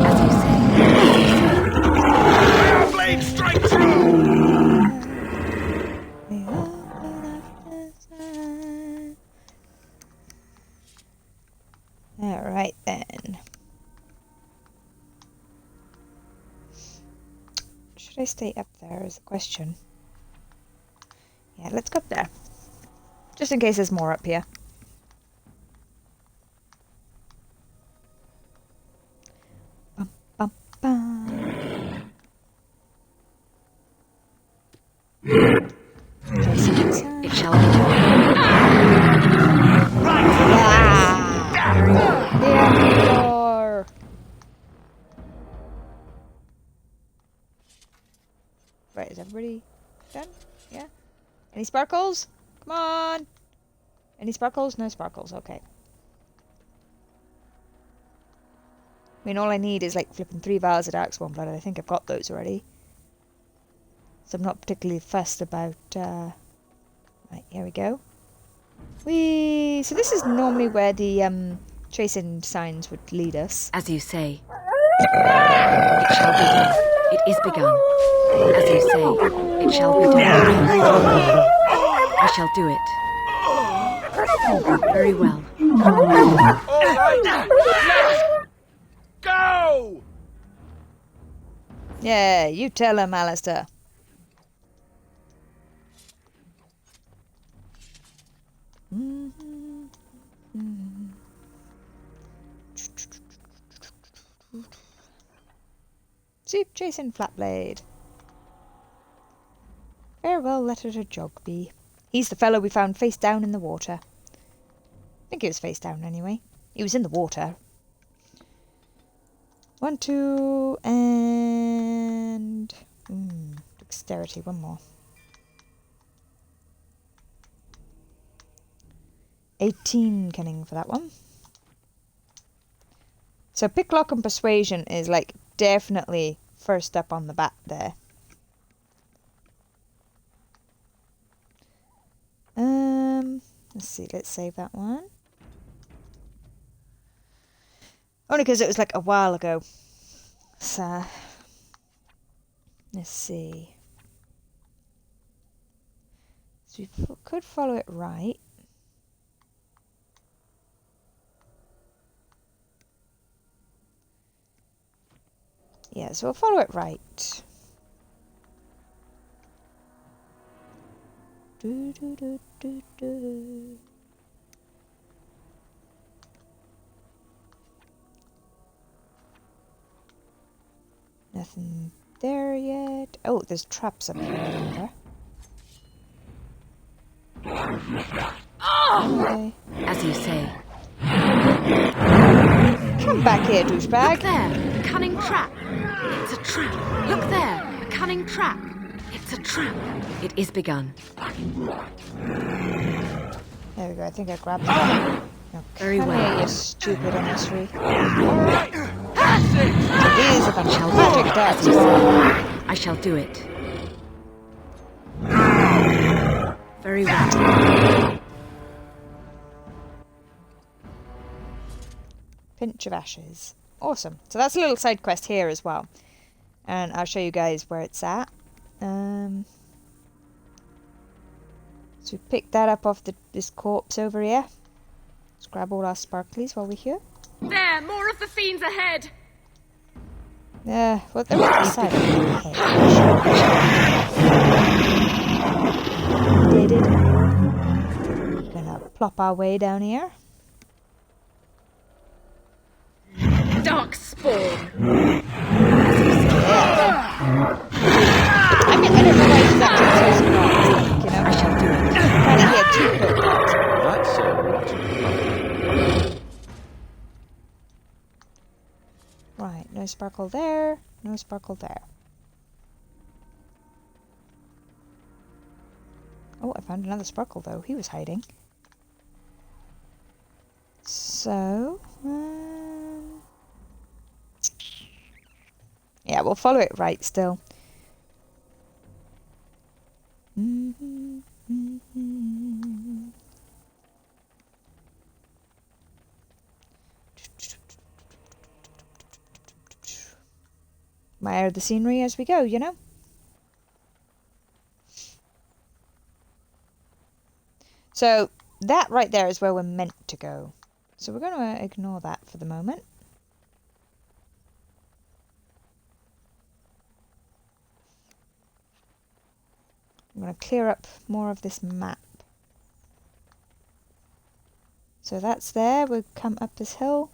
S4: As you say.
S11: Blade straight through!
S1: Alright then. Should I stay up there is the question. Yeah, let's go up there. Just in case there's more up here. Bum, bum, bum.
S4: It shall be done.
S1: Right, is everybody done? Yeah? Any sparkles? Come on! Any sparkles? No sparkles, okay. I mean, all I need is like flipping 3 vials of Darkspawn blood. I think I've got those already. So I'm not particularly fussed about... Right, here we go. Whee! So this is normally where the chasing signs would lead us.
S4: As you say. It shall be done. It is begun. As you say, it shall be done. I shall do it. Very well.
S11: All right, let's go!
S1: Yeah, you tell him, Alistair. See, Jason Flatblade. Farewell letter to Jogby. He's the fellow we found face down in the water. I think he was face down anyway. He was in the water. 1, 2, and... dexterity, one more. 18 cunning for that one. So picklock and persuasion is like definitely first up on the bat there. Let's see, let's save that one. Only because it was like a while ago. So let's see. So we could follow it right. Yeah, so we'll follow it right. Do, do, do, do, do. Nothing there yet. Oh, there's traps up here, I remember. Okay.
S4: As you say.
S1: Come back here, douchebag.
S4: Look there, a cunning trap. It's a trap. Look there, a cunning trap. It's a trap. It is begun.
S1: There we go, I think I grabbed it. No,
S4: very well.
S1: You stupid emissary. It is a bunch of magic darts.
S4: I shall do it. Very well.
S1: Pinch of ashes. Awesome. So that's a little side quest here as well. And I'll show you guys where it's at. So we picked that up off this corpse over here. Let's grab all our sparklies while we're here.
S10: There, more of the fiends ahead.
S1: Yeah, well, they're on the side of the head. plop our way down here.
S10: Darkspawn!
S1: I didn't realise it was actually so surprised, like, you know. I shall do it. Kind of hear two cooked.
S9: That's what.
S1: Right, no sparkle there, no sparkle there. Oh, I found another sparkle though. He was hiding. So, yeah, we'll follow it right still. Admire the scenery as we go, you know? So, that right there is where we're meant to go. So we're going to ignore that for the moment. I'm going to clear up more of this map. So that's there. We'll come up this hill.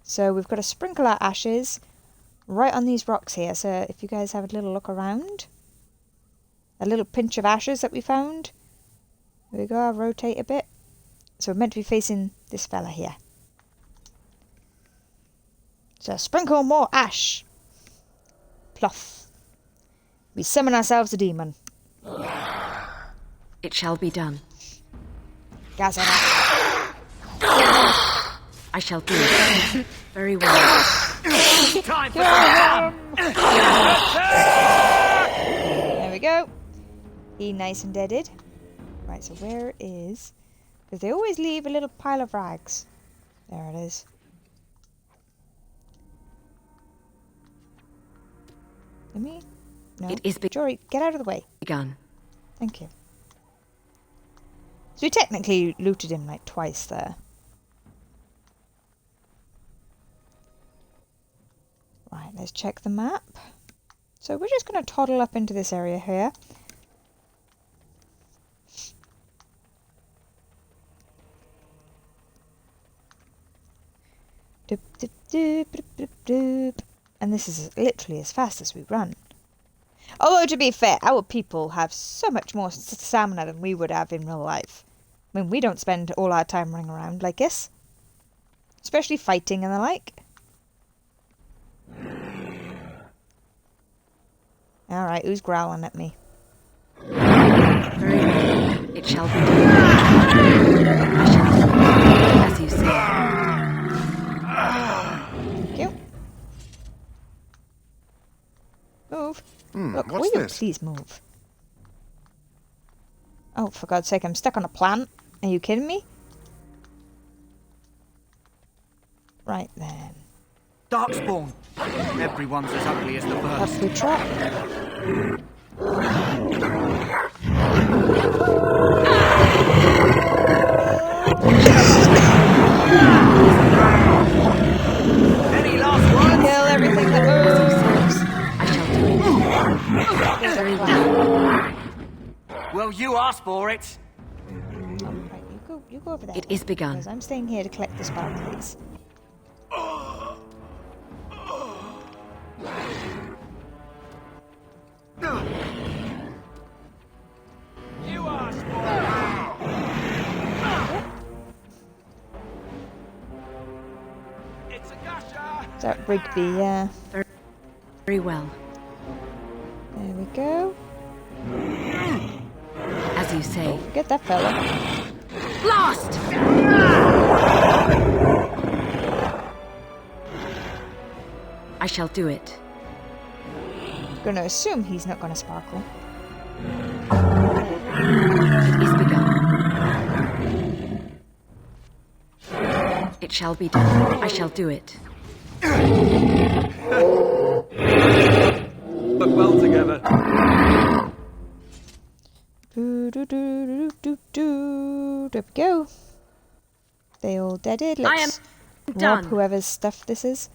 S1: So we've got to sprinkle our ashes right on these rocks here. So if you guys have a little look around. A little pinch of ashes that we found. There we go. I'll rotate a bit. So we're meant to be facing this fella here. So sprinkle more ash. Pluff. We summon ourselves a demon.
S4: It shall be done.
S1: Gather up.
S4: I shall do it. Very well.
S1: Time for there we go. He nice and deaded. Right, so where is... Because they always leave a little pile of rags. There it is. Let me... No.
S4: It is
S1: Jory, get out of the way.
S4: Begun.
S1: Thank you. So we technically looted him like twice there. Right, let's check the map. So we're just going to toddle up into this area here. Doop, doop, doop, doop, doop, doop. And this is literally as fast as we run. Although, to be fair, our people have so much more stamina than we would have in real life. I mean, we don't spend all our time running around like this. Especially fighting and the like. Alright, who's growling at me?
S4: Very well. It shall be done. I shall do it, as you say.
S1: Thank you. Move. Look,
S7: what's
S1: will you
S7: this?
S1: please move? Oh, for God's sake, I'm stuck on a plant. Are you kidding me? Right then.
S6: Darkspawn. Everyone's as ugly as the first.
S1: Up we trot.
S6: Any last words?
S1: Kill everything that moves.
S4: I shall do it. Very well.
S6: Well, you asked for it.
S1: Right, you go over there.
S4: It is begun.
S1: Because I'm staying here to collect the sparklies.
S6: You asked for it. It's a gusher.
S1: Is that Rigby? Yeah.
S4: Very well.
S1: There we go.
S4: As you say.
S1: Get that fella.
S4: Blast! I shall do it.
S1: Gonna assume he's not gonna sparkle.
S4: It is begun. It shall be done. I shall do it.
S3: Look well together.
S1: There we go. They all deaded. Let's rob
S10: done.
S1: whoever's stuff this is.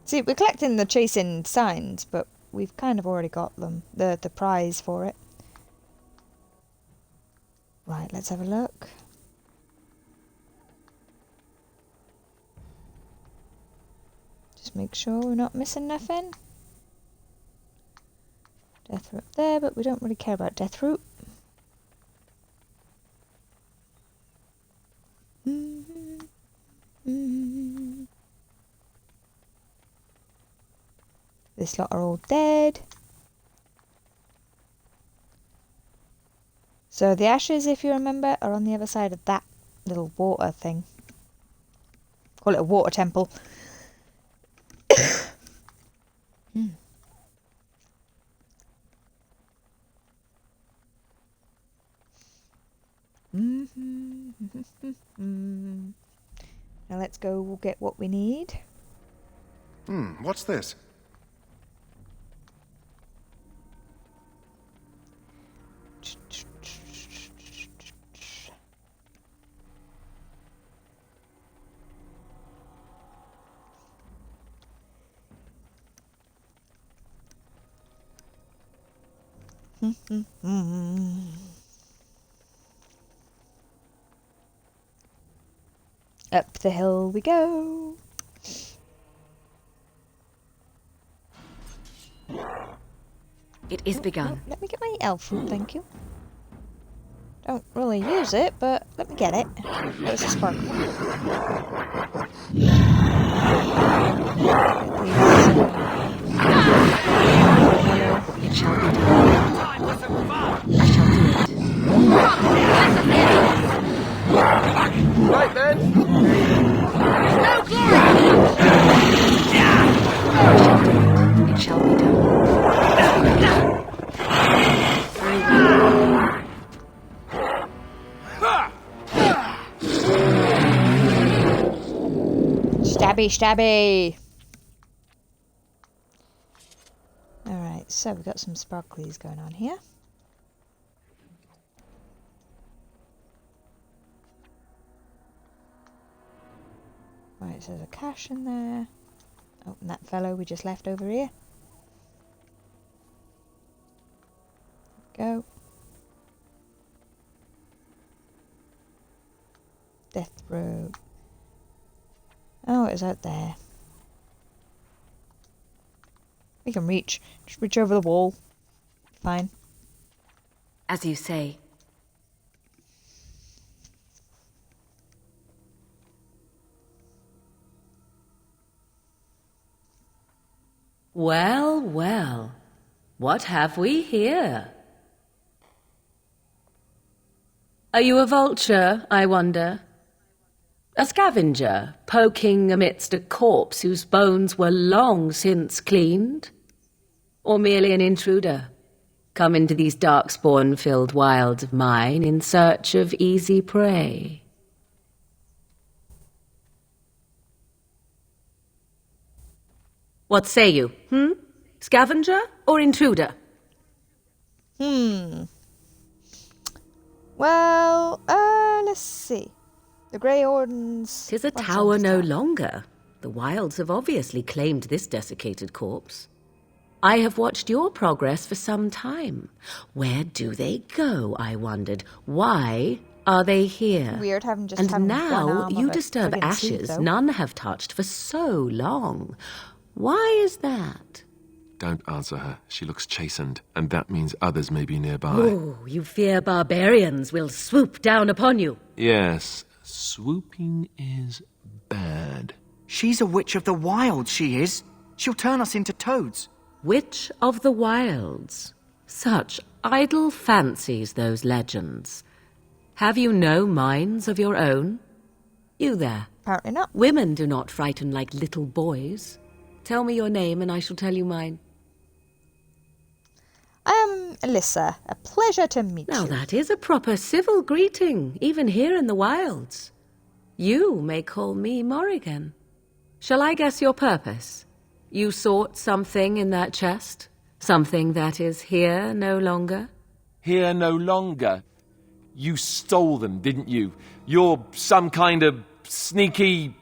S1: See, we're collecting the chasing signs, but we've kind of already got them, the prize for it. Right, let's have a look. Just make sure we're not missing nothing. Death root there, but we don't really care about death root. This lot are all dead. So the ashes, if you remember, are on the other side of that little water thing. Call it a water temple. Now let's go get what we need.
S7: What's this?
S1: Up the hill we go.
S4: It is begun.
S1: Let me get my elf food, thank you. Don't really use it, but let me get it. There's a spark.
S4: It shall be done. I shall do it.
S13: Right then.
S4: No glory! It shall be done. Very well.
S1: Stabby, stabby. Alright, so we've got some sparklies going on here. Right, so there's a cache in there. Oh, and that fellow we just left over here. Go. Death road. Oh, it's out there. We can reach. Just reach over the wall. Fine.
S4: As you say.
S15: Well, well. What have we here? Are you a vulture, I wonder? A scavenger, poking amidst a corpse whose bones were long since cleaned? Or merely an intruder, come into these darkspawn-filled wilds of mine in search of easy prey? What say you, Scavenger or intruder?
S1: Well, let's see. The Grey Wardens...
S15: 'Tis a tower no longer. The wilds have obviously claimed this desiccated corpse. I have watched your progress for some time. Where do they go, I wondered? Why are they here?
S1: Weird having just
S15: and
S1: having
S15: now
S1: one arm
S15: you
S1: of a
S15: disturb
S1: friggin'
S15: ashes
S1: suit, though.
S15: none have touched for so long. Why is that?
S13: Don't answer her. She looks chastened, and that means others may be nearby.
S15: Oh, you fear barbarians will swoop down upon you.
S13: Yes, swooping is bad.
S6: She's a witch of the wilds, she is. She'll turn us into toads.
S15: Witch of the wilds. Such idle fancies, those legends. Have you no minds of your own? You there.
S1: Apparently not.
S15: Women do not frighten like little boys. Tell me your name and I shall tell you mine.
S1: I am Alyssa. A pleasure to meet
S15: Now
S1: you.
S15: that is a proper civil greeting, even here in the wilds. You may call me Morrigan. Shall I guess your purpose? You sought something in that chest? Something that is here no longer?
S13: Here no longer. You stole them, didn't you? You're some kind of sneaky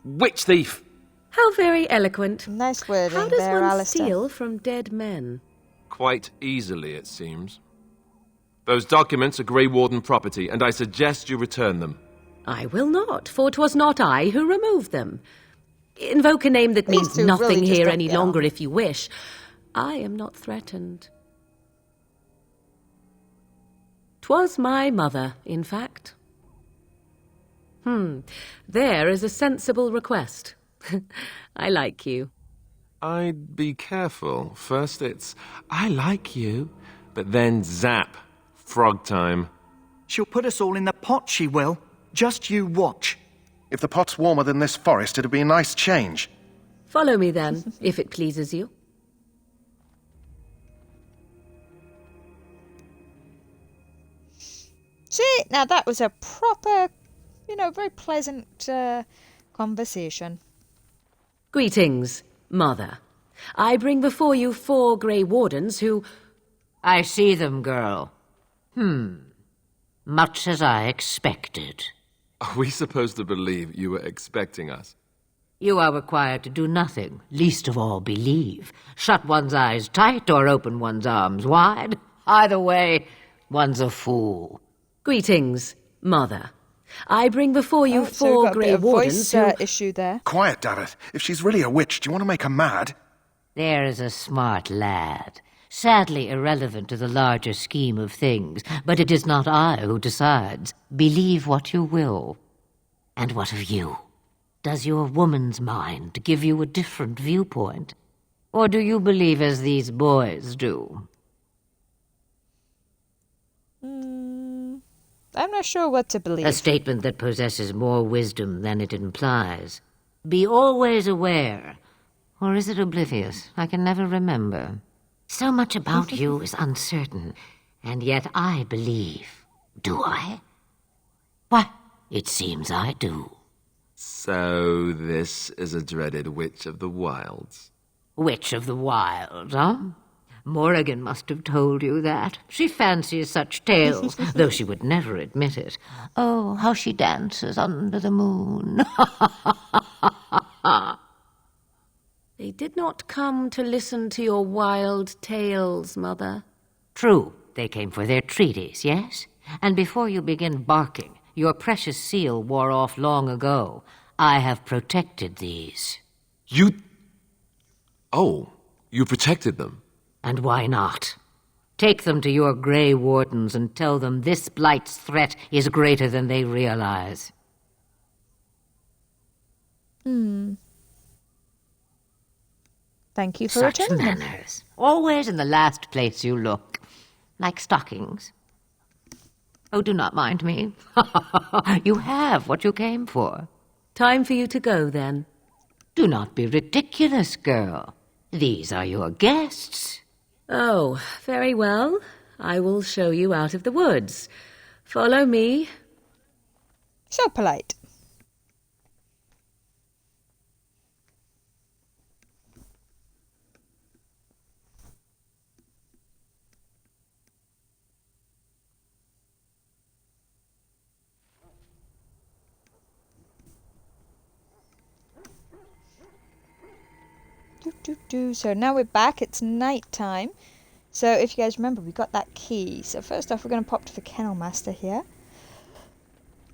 S13: witch thief.
S15: How very eloquent.
S1: Nice wording
S15: How does
S1: there,
S15: one
S1: Alistair.
S15: steal from dead men?
S13: Quite easily, it seems. Those documents are Grey Warden property, and I suggest you return them.
S15: I will not, for 'twas not I who removed them. Invoke a name that means
S1: two
S15: nothing
S1: really just
S15: here
S1: don't
S15: any
S1: get
S15: longer
S1: on.
S15: if you wish. I am not threatened. 'Twas my mother, in fact. There is a sensible request. I like you.
S13: I'd be careful. First it's, I like you, but then zap. Frog time.
S6: She'll put us all in the pot, she will. Just you watch.
S7: If the pot's warmer than this forest, it'd be a nice change.
S15: Follow me then, if it pleases you.
S1: See, now that was a proper, very pleasant conversation.
S15: Greetings, Mother. I bring before you 4 Grey Wardens who...
S16: I see them, girl. Much as I expected.
S13: Are we supposed to believe you were expecting us?
S16: You are required to do nothing, least of all believe. Shut one's eyes tight or open one's arms wide. Either way, one's a fool.
S15: Greetings, Mother. I bring before you
S1: So we've
S15: 4
S1: got a
S15: Grey
S1: bit of
S15: Wardens
S1: voice
S15: who...
S1: issue there.
S7: Quiet, Dareth. If she's really a witch, do you want to make her mad?
S16: There is a smart lad. Sadly irrelevant to the larger scheme of things, but it is not I who decides. Believe what you will. And what of you? Does your woman's mind give you a different viewpoint? Or do you believe as these boys do?
S1: I'm not sure what to believe.
S16: A statement that possesses more wisdom than it implies. Be always aware. Or is it oblivious? I can never remember. So much about you is uncertain, and yet I believe. Do I? Why, it seems I do.
S13: So this is a dreaded Witch of the Wilds.
S16: Witch of the Wild, huh? Morrigan must have told you that. She fancies such tales, though she would never admit it. Oh, how she dances under the moon.
S15: They did not come to listen to your wild tales, Mother.
S16: True, they came for their treaties, yes? And before you begin barking, your precious seal wore off long ago. I have protected these.
S13: You... Oh, you protected them?
S16: And why not? Take them to your Grey Wardens and tell them this blight's threat is greater than they realize.
S1: Thank you for
S16: Such
S1: returning them.
S16: manners. Always in the last place you look. Like stockings. Oh, do not mind me. You have what you came for.
S15: Time for you to go, then.
S16: Do not be ridiculous, girl. These are your guests.
S15: Oh, very well. I will show you out of the woods. Follow me.
S1: So polite. So now we're back. It's night time. So if you guys remember, we got that key. So first off, we're going to pop to the Kennel Master here.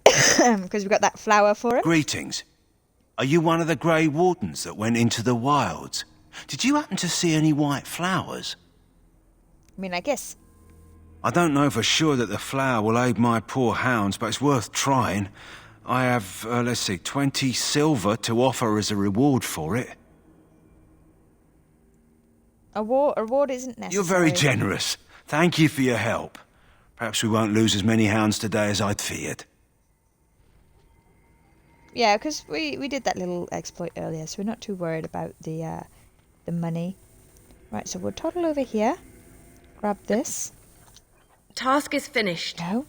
S1: Because we got that flower for him.
S17: Greetings. Are you one of the Grey Wardens that went into the wilds? Did you happen to see any white flowers?
S1: I mean, I guess.
S17: I don't know for sure that the flower will aid my poor hounds, but it's worth trying. I have, 20 silver to offer as a reward for it.
S1: A reward isn't necessary.
S17: You're very generous. Thank you for your help. Perhaps we won't lose as many hounds today as I'd feared.
S1: Yeah, because we did that little exploit earlier, so we're not too worried about the money. Right, so we'll toddle over here. Grab this.
S15: Task is finished.
S1: Go.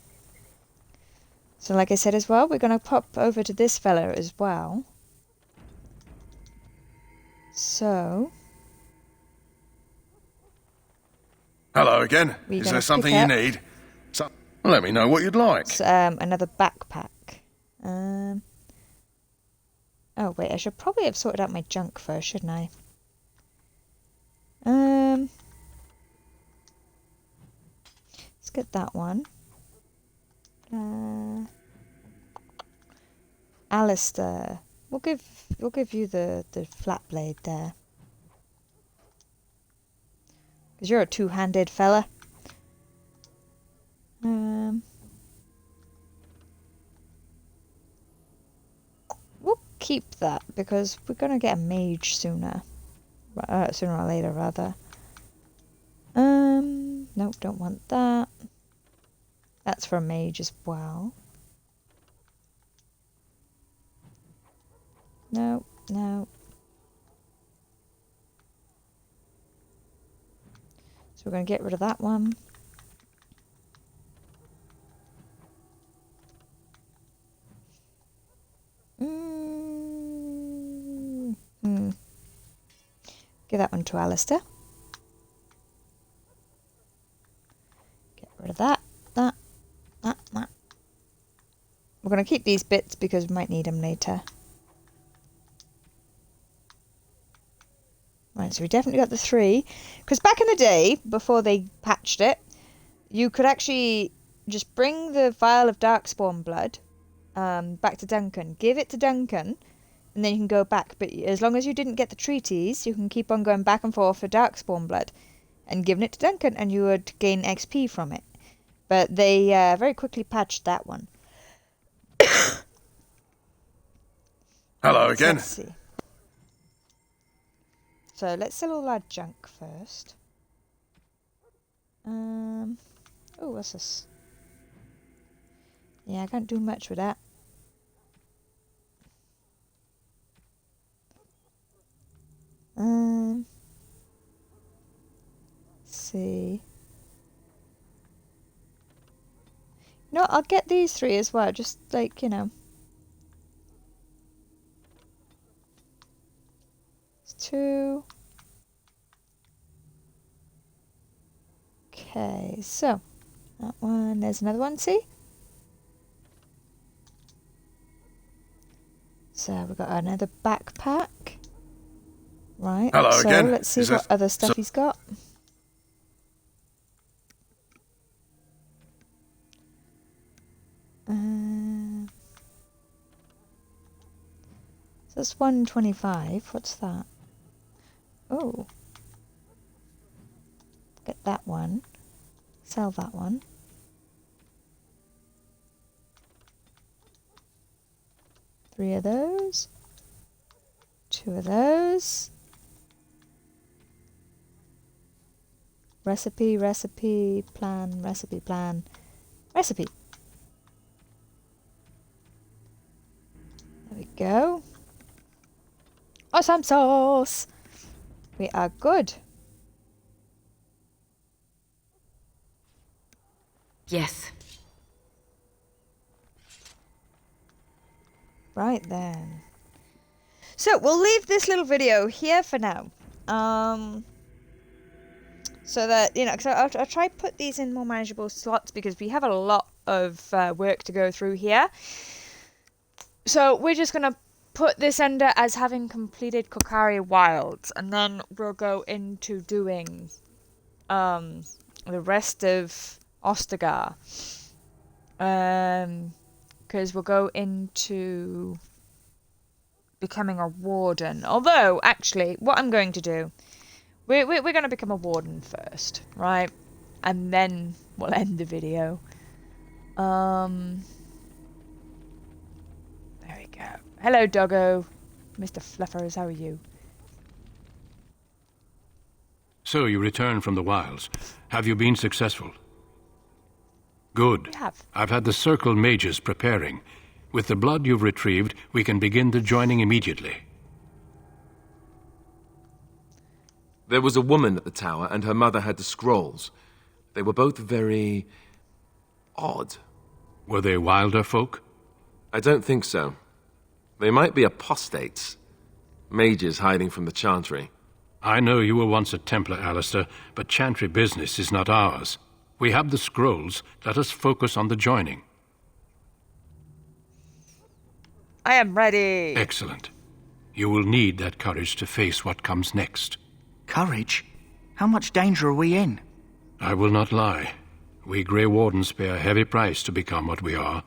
S1: So like I said as well, we're going to pop over to this fella as well. So...
S7: Hello again. Is there something you need? Let me know what you'd like.
S1: It's, another backpack. Oh, wait. Right, I should probably have sorted out my junk first, shouldn't I? Let's get that one. Alistair, we'll give you the flat blade there, because you're a two-handed fella. We'll keep that because we're gonna get a mage sooner or later, rather. Nope, don't want that. That's for a mage as well. No, no. So we're going to get rid of that one. Give that one to Alistair. Get rid of that. We're going to keep these bits because we might need them later. Right, so we definitely got the 3. Because back in the day, before they patched it, you could actually just bring the vial of Darkspawn blood back to Duncan. Give it to Duncan, and then you can go back. But as long as you didn't get the treaties, you can keep on going back and forth for Darkspawn blood and giving it to Duncan, and you would gain XP from it. But they very quickly patched that one.
S7: Hello again.
S1: Let's see. So let's sell all our junk first. Oh, what's this? Yeah, I can't do much with that. Let's see. No, I'll get these 3 as well, just like, you know. It's 2. Okay, so that one, there's another one, see? So we've got another backpack. Right,
S7: Hello
S1: so
S7: again.
S1: let's see what other stuff he's got. So that's 125. What's that? Oh. Get that one. Sell that one. Three of those. 2 of those. Recipe, plan, plan. Recipe. There we go. Awesome sauce. We are good.
S4: Yes.
S1: Right then. So we'll leave this little video here for now. So that, you know, because I'll try put these in more manageable slots because we have a lot of work to go through here. So we're just going to put this under as having completed Korcari Wilds, and then we'll go into doing the rest of Ostagar. Because we'll go into becoming a warden. Although, actually, what I'm going to do, we're going to become a warden first, right? And then we'll end the video. There we go. Hello, doggo. Mr. Fluffers, how are you?
S12: So you returned from the wilds. Have you been successful? Good.
S1: We have.
S12: I've had the Circle mages preparing. With the blood you've retrieved, we can begin the joining immediately.
S13: There was a woman at the tower, and her mother had the scrolls. They were both very odd.
S12: Were they wilder folk?
S13: I don't think so. They might be apostates. Mages hiding from the Chantry.
S12: I know you were once a Templar, Alistair, but Chantry business is not ours. We have the scrolls. Let us focus on the joining.
S1: I am ready.
S12: Excellent. You will need that courage to face what comes next.
S6: Courage? How much danger are we in?
S12: I will not lie. We Grey Wardens pay a heavy price to become what we are.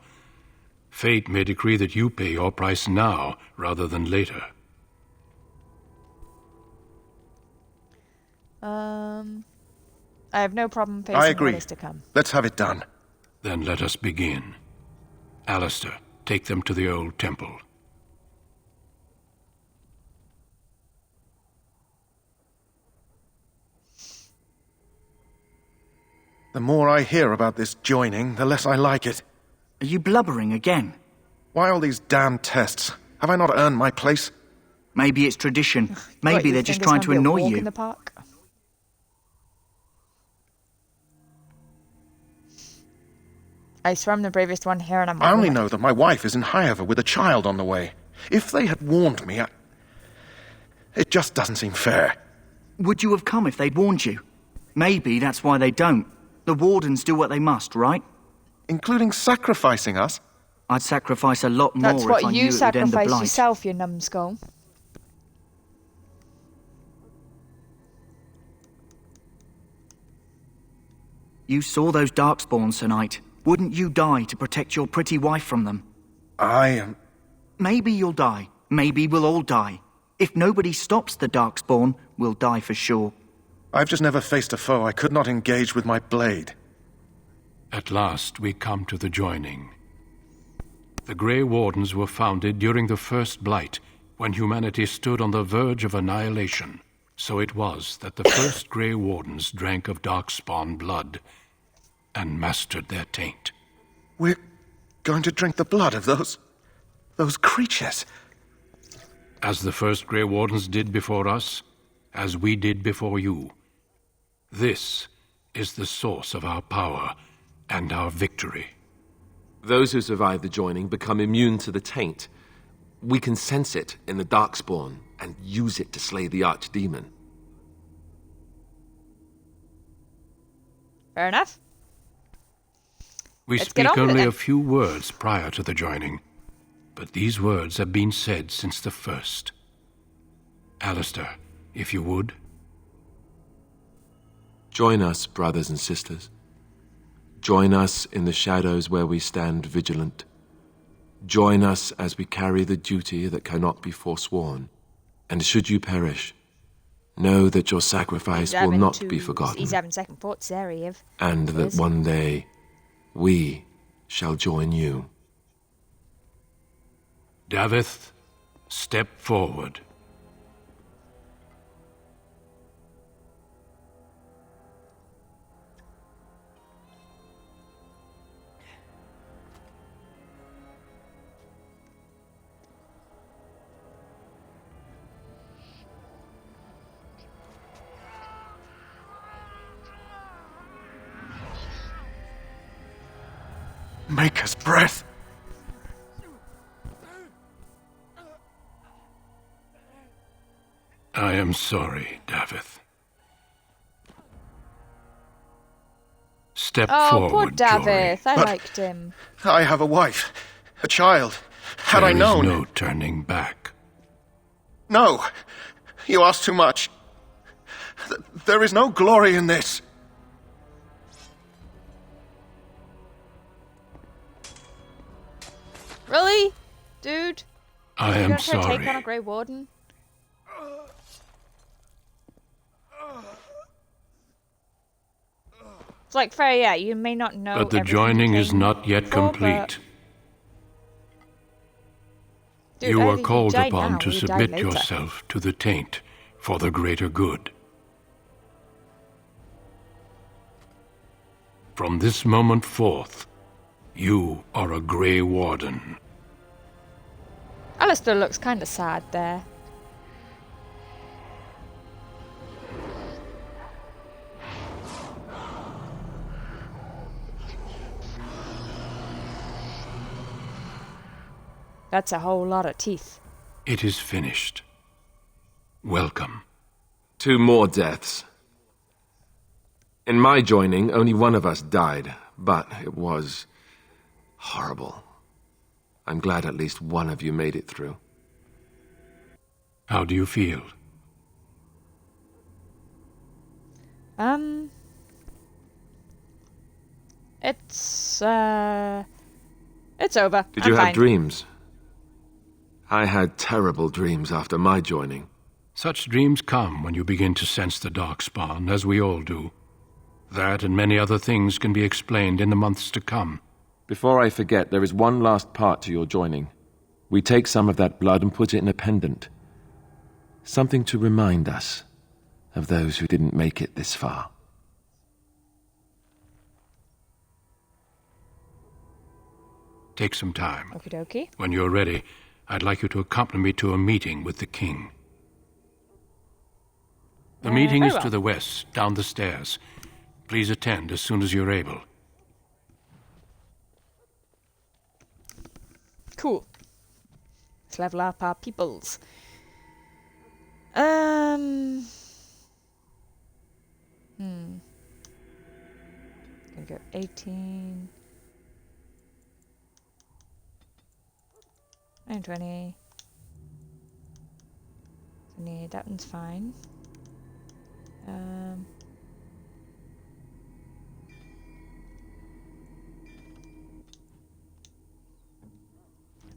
S12: Fate may decree that you pay your price now, rather than later.
S1: I have no problem facing what is to come.
S7: Let's have it done.
S12: Then let us begin. Alistair, take them to the old temple.
S7: The more I hear about this joining, the less I like it.
S6: Are you blubbering again?
S7: Why all these damn tests? Have I not earned my place?
S6: Maybe it's tradition. Maybe they're just trying to annoy you.
S1: In the park? I swear I'm the bravest one here, and I'm...
S7: I only know that my wife is in Highover with a child on the way. If they had warned me, it just doesn't seem fair.
S6: Would you have come if they'd warned you? Maybe that's why they don't. The Wardens do what they must, right?
S7: Including sacrificing us?
S6: I'd sacrifice a lot more
S1: That's
S6: if I
S1: what
S6: knew
S1: you
S6: it would end the
S1: sacrificed
S6: blight.
S1: yourself, you numbskull.
S6: You saw those Darkspawns tonight. Wouldn't you die to protect your pretty wife from them?
S7: I am...
S6: Maybe you'll die. Maybe we'll all die. If nobody stops the Darkspawn, we'll die for sure.
S7: I've just never faced a foe I could not engage with my blade.
S12: At last we come to the joining. The Grey Wardens were founded during the First Blight, when humanity stood on the verge of annihilation. So it was that the first Grey Wardens drank of Darkspawn blood and mastered their taint.
S7: We're going to drink the blood of those creatures.
S12: As the first Grey Wardens did before us, as we did before you. This is the source of our power and our victory.
S13: Those who survive the joining become immune to the taint. We can sense it in the Darkspawn and use it to slay the archdemon.
S1: Fair enough.
S12: We speak only a few words prior to the joining, but these words have been said since the first. Alistair, if you would.
S13: Join us, brothers and sisters. Join us in the shadows where we stand vigilant. Join us as we carry the duty that cannot be forsworn. And should you perish, know that your sacrifice will not be forgotten.
S1: He's having second thoughts there, Eve.
S13: And that one day, we shall join you.
S12: Davith, step forward.
S7: Maker's breath.
S12: I am sorry, Davith. Step forward,
S1: poor Davith. I
S7: But
S1: liked him.
S7: I have a wife, a child. Had I known...
S12: There is no turning back.
S7: No. You ask too much. There is no glory in this.
S1: Really? Dude?
S12: I am
S1: You're gonna try to
S12: sorry.
S1: take on a Grey Warden? It's like, fair, yeah, you may not know
S12: But the
S1: everything
S12: joining
S1: you
S12: is
S1: came
S12: not yet
S1: for,
S12: complete.
S1: Dude,
S12: You
S1: I
S12: are
S1: think
S12: called
S1: die
S12: upon
S1: now,
S12: to
S1: you die
S12: submit
S1: later.
S12: yourself to the taint for the greater good. From this moment forth, you are a Grey Warden.
S1: Alistair looks kind of sad there. That's a whole lot of teeth.
S12: It is finished. Welcome.
S13: 2 more deaths. In my joining, only one of us died, but it was horrible. I'm glad at least one of you made it through.
S12: How do you feel?
S1: It's over.
S13: Did
S1: I'm
S13: you have
S1: fine.
S13: dreams? I had terrible dreams after my joining.
S12: Such dreams come when you begin to sense the Darkspawn, as we all do. That and many other things can be explained in the months to come.
S13: Before I forget, there is one last part to your joining. We take some of that blood and put it in a pendant. Something to remind us of those who didn't make it this far.
S12: Take some time.
S1: Okie dokie.
S12: When you're ready, I'd like you to accompany me to a meeting with the king. The meeting is to the west, down the stairs. Please attend as soon as you're able.
S1: Cool. Let's level up our peoples. Gonna go 18. 20. That one's fine.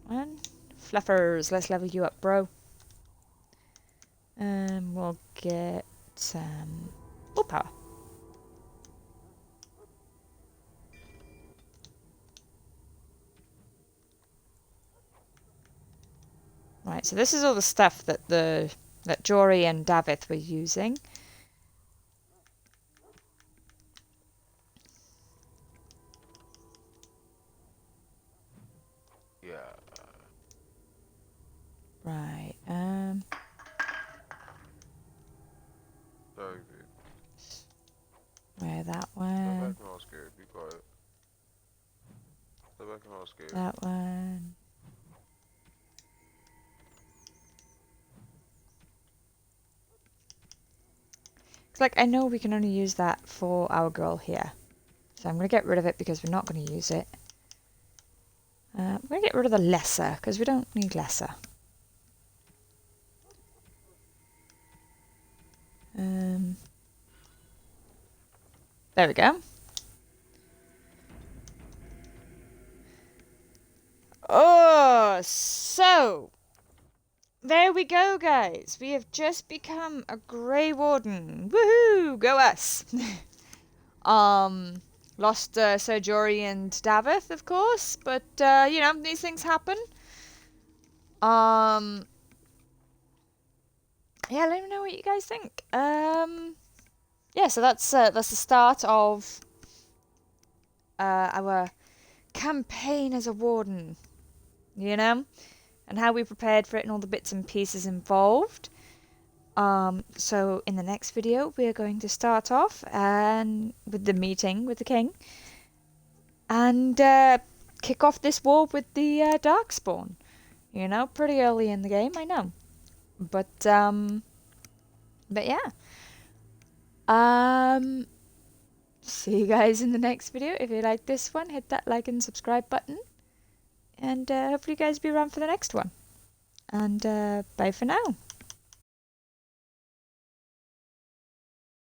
S1: One. Fluffers, let's level you up, bro. We'll get willpower. Right, so this is all the stuff that Jory and Davith were using.
S7: Yeah.
S1: Right, where that one? That one. It's like, I know we can only use that for our girl here. So I'm going to get rid of it because we're not going to use it. I'm going to get rid of the lesser because we don't need lesser. There we go. Oh, so there we go, guys. We have just become a Grey Warden. Woohoo! Go us. Lost Sir Jory and Davith, of course, but you know, these things happen. Yeah, let me know what you guys think. Yeah, so that's the start of our campaign as a warden, you know, and how we prepared for it and all the bits and pieces involved. So in the next video, we are going to start off with the meeting with the king and kick off this war with the Darkspawn. You know, pretty early in the game, I know, but yeah. See you guys in the next video. If you like this one, hit that like and subscribe button. And hopefully you guys be around for the next one. And bye for now.